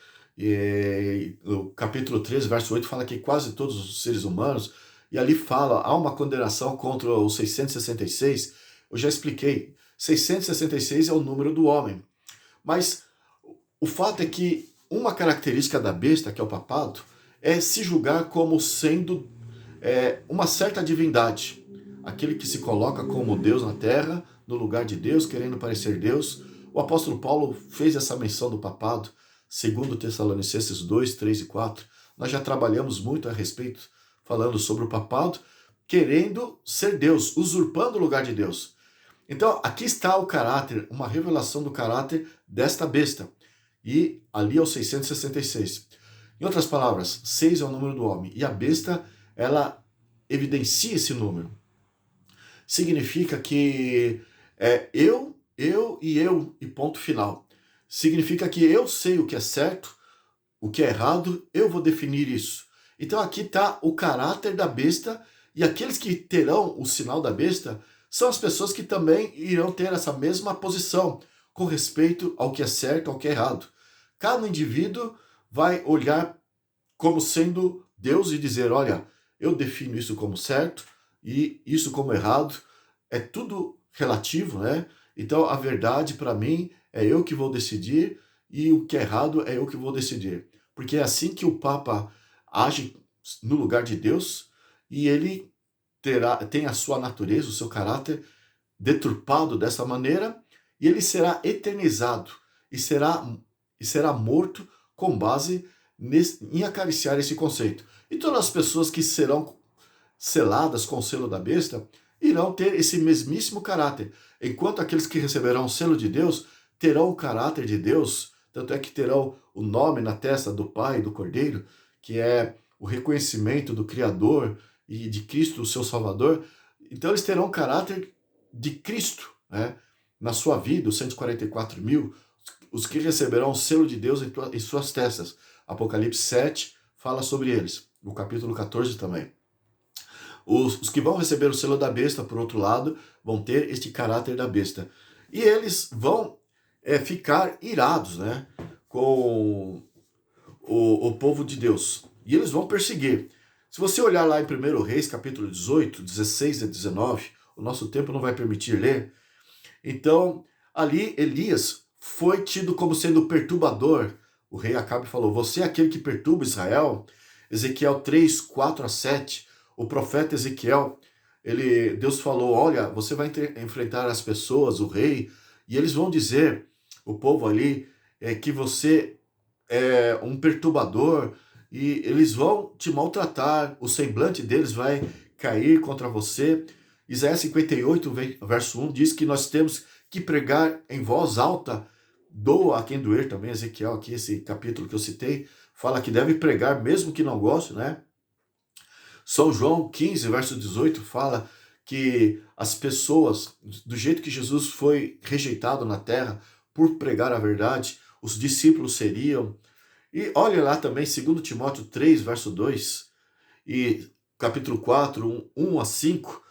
o capítulo 13, verso 8, fala que quase todos os seres humanos, e ali fala, há uma condenação contra os 666, eu já expliquei, 666 é o número do homem, mas o fato é que uma característica da besta, que é o papado, é se julgar como sendo uma certa divindade, aquele que se coloca como Deus na terra, no lugar de Deus, querendo parecer Deus. O apóstolo Paulo fez essa menção do papado, segundo Tessalonicenses 2, 3 e 4. Nós já trabalhamos muito a respeito, falando sobre o papado, querendo ser Deus, usurpando o lugar de Deus. Então, aqui está o caráter, uma revelação do caráter desta besta. E ali é o 666. Em outras palavras, 6 é o número do homem. E a besta, ela evidencia esse número. significa que eu e ponto final. Significa que eu sei o que é certo, o que é errado, eu vou definir isso. Então aqui está o caráter da besta, e aqueles que terão o sinal da besta são as pessoas que também irão ter essa mesma posição com respeito ao que é certo, ao que é errado. Cada indivíduo vai olhar como sendo Deus e dizer, olha, eu defino isso como certo e isso como errado. É tudo relativo, né? Então a verdade para mim é eu que vou decidir e o que é errado é eu que vou decidir. Porque é assim que o Papa age no lugar de Deus, e ele tem a sua natureza, o seu caráter deturpado dessa maneira, e ele será eternizado e será morto com base em acariciar esse conceito. E todas as pessoas que serão seladas com o selo da besta irão ter esse mesmíssimo caráter, enquanto aqueles que receberão o selo de Deus terão o caráter de Deus, tanto é que terão o nome na testa do Pai e do Cordeiro, que é o reconhecimento do Criador e de Cristo, o seu Salvador. Então eles terão o caráter de Cristo, né? Na sua vida, os 144 mil, os que receberão o selo de Deus em suas testas. Apocalipse 7 fala sobre eles, no capítulo 14 também. Os que vão receber o selo da besta, por outro lado, vão ter este caráter da besta. E eles vão ficar irados, né, com o povo de Deus. E eles vão perseguir. Se você olhar lá em 1 Reis, capítulo 18, 16 e 19, o nosso tempo não vai permitir ler. Então, ali Elias foi tido como sendo perturbador. O rei Acabe falou, você é aquele que perturba Israel? Ezequiel 3, 4 a 7. O profeta Ezequiel, Deus falou, olha, você vai enfrentar as pessoas, o rei, e eles vão dizer, o povo ali, que você é um perturbador, e eles vão te maltratar, o semblante deles vai cair contra você. Isaías 58, verso 1, diz que nós temos que pregar em voz alta, doa a quem doer também. Ezequiel, aqui, esse capítulo que eu citei, fala que deve pregar mesmo que não goste, né? São João 15, verso 18, fala que as pessoas, do jeito que Jesus foi rejeitado na terra por pregar a verdade, os discípulos seriam. E olha lá também, 2 Timóteo 3, verso 2, e capítulo 4, 1 a 5,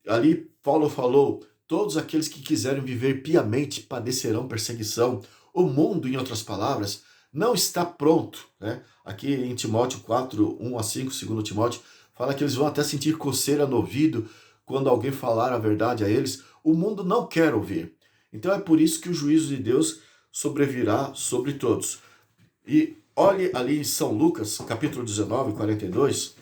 ali Paulo falou, todos aqueles que quiserem viver piamente padecerão perseguição. O mundo, em outras palavras, não está pronto, né? Aqui em Timóteo 4, 1 a 5, 2 Timóteo, fala que eles vão até sentir coceira no ouvido quando alguém falar a verdade a eles. O mundo não quer ouvir. Então é por isso que o juízo de Deus sobrevirá sobre todos. E olhe ali em São Lucas, capítulo 19, 42.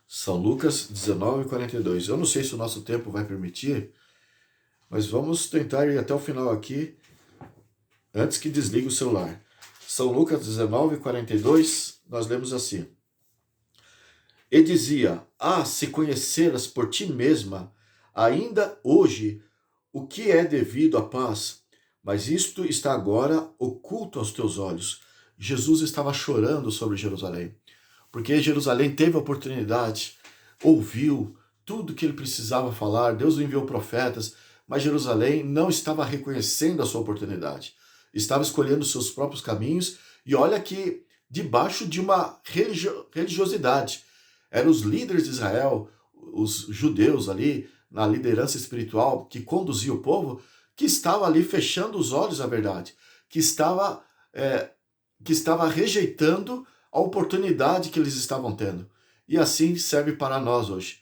São Lucas 19, 42. Eu não sei se o nosso tempo vai permitir, mas vamos tentar ir até o final aqui, antes que desligue o celular. São Lucas 19, 42, nós lemos assim. E dizia, se conheceras por ti mesma, ainda hoje, o que é devido à paz, mas isto está agora oculto aos teus olhos. Jesus estava chorando sobre Jerusalém, porque Jerusalém teve a oportunidade, ouviu tudo que ele precisava falar, Deus enviou profetas, mas Jerusalém não estava reconhecendo a sua oportunidade, estava escolhendo os seus próprios caminhos, e olha que debaixo de uma religiosidade. Eram os líderes de Israel, os judeus ali, na liderança espiritual que conduzia o povo, que estava ali fechando os olhos à verdade, que estava rejeitando a oportunidade que eles estavam tendo. E assim serve para nós hoje.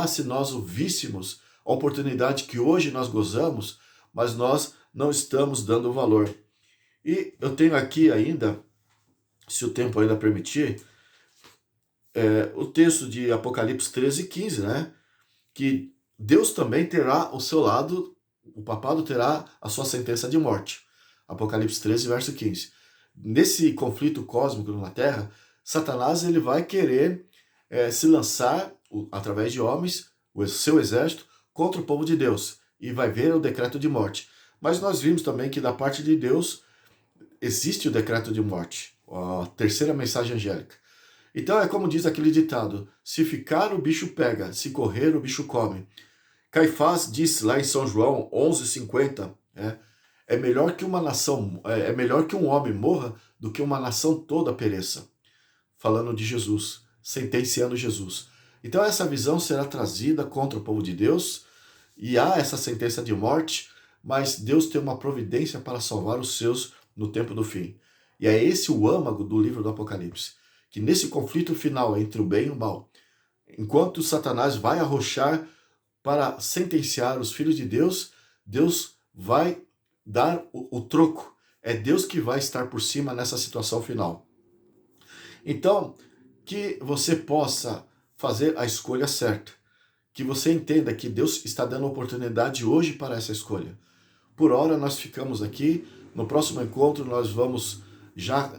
Se nós ouvíssemos a oportunidade que hoje nós gozamos, mas nós não estamos dando valor. E eu tenho aqui ainda, se o tempo ainda permitir, o texto de Apocalipse 13, 15, né? Que Deus também terá o seu lado, o papado terá a sua sentença de morte. Apocalipse 13, verso 15. Nesse conflito cósmico na Terra, Satanás ele vai querer se lançar, através de homens, o seu exército, contra o povo de Deus, e vai ver o decreto de morte. Mas nós vimos também que da parte de Deus existe o decreto de morte, a terceira mensagem angélica. Então é como diz aquele ditado: se ficar, o bicho pega, se correr, o bicho come. Caifás disse lá em São João 11:50, é melhor que uma nação, é melhor que um homem morra do que uma nação toda pereça. Falando de Jesus, sentenciando Jesus. Então essa visão será trazida contra o povo de Deus, e há essa sentença de morte, mas Deus tem uma providência para salvar os seus no tempo do fim. E é esse o âmago do livro do Apocalipse, que nesse conflito final entre o bem e o mal, enquanto Satanás vai arrochar para sentenciar os filhos de Deus, Deus vai dar o troco. É Deus que vai estar por cima nessa situação final. Então, que você possa fazer a escolha certa. Que você entenda que Deus está dando oportunidade hoje para essa escolha. Por hora nós ficamos aqui. No próximo encontro nós vamos já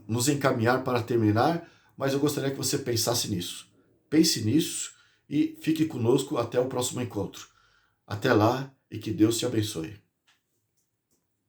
nos encaminhar para terminar, mas eu gostaria que você pensasse nisso. Pense nisso e fique conosco até o próximo encontro. Até lá e que Deus te abençoe.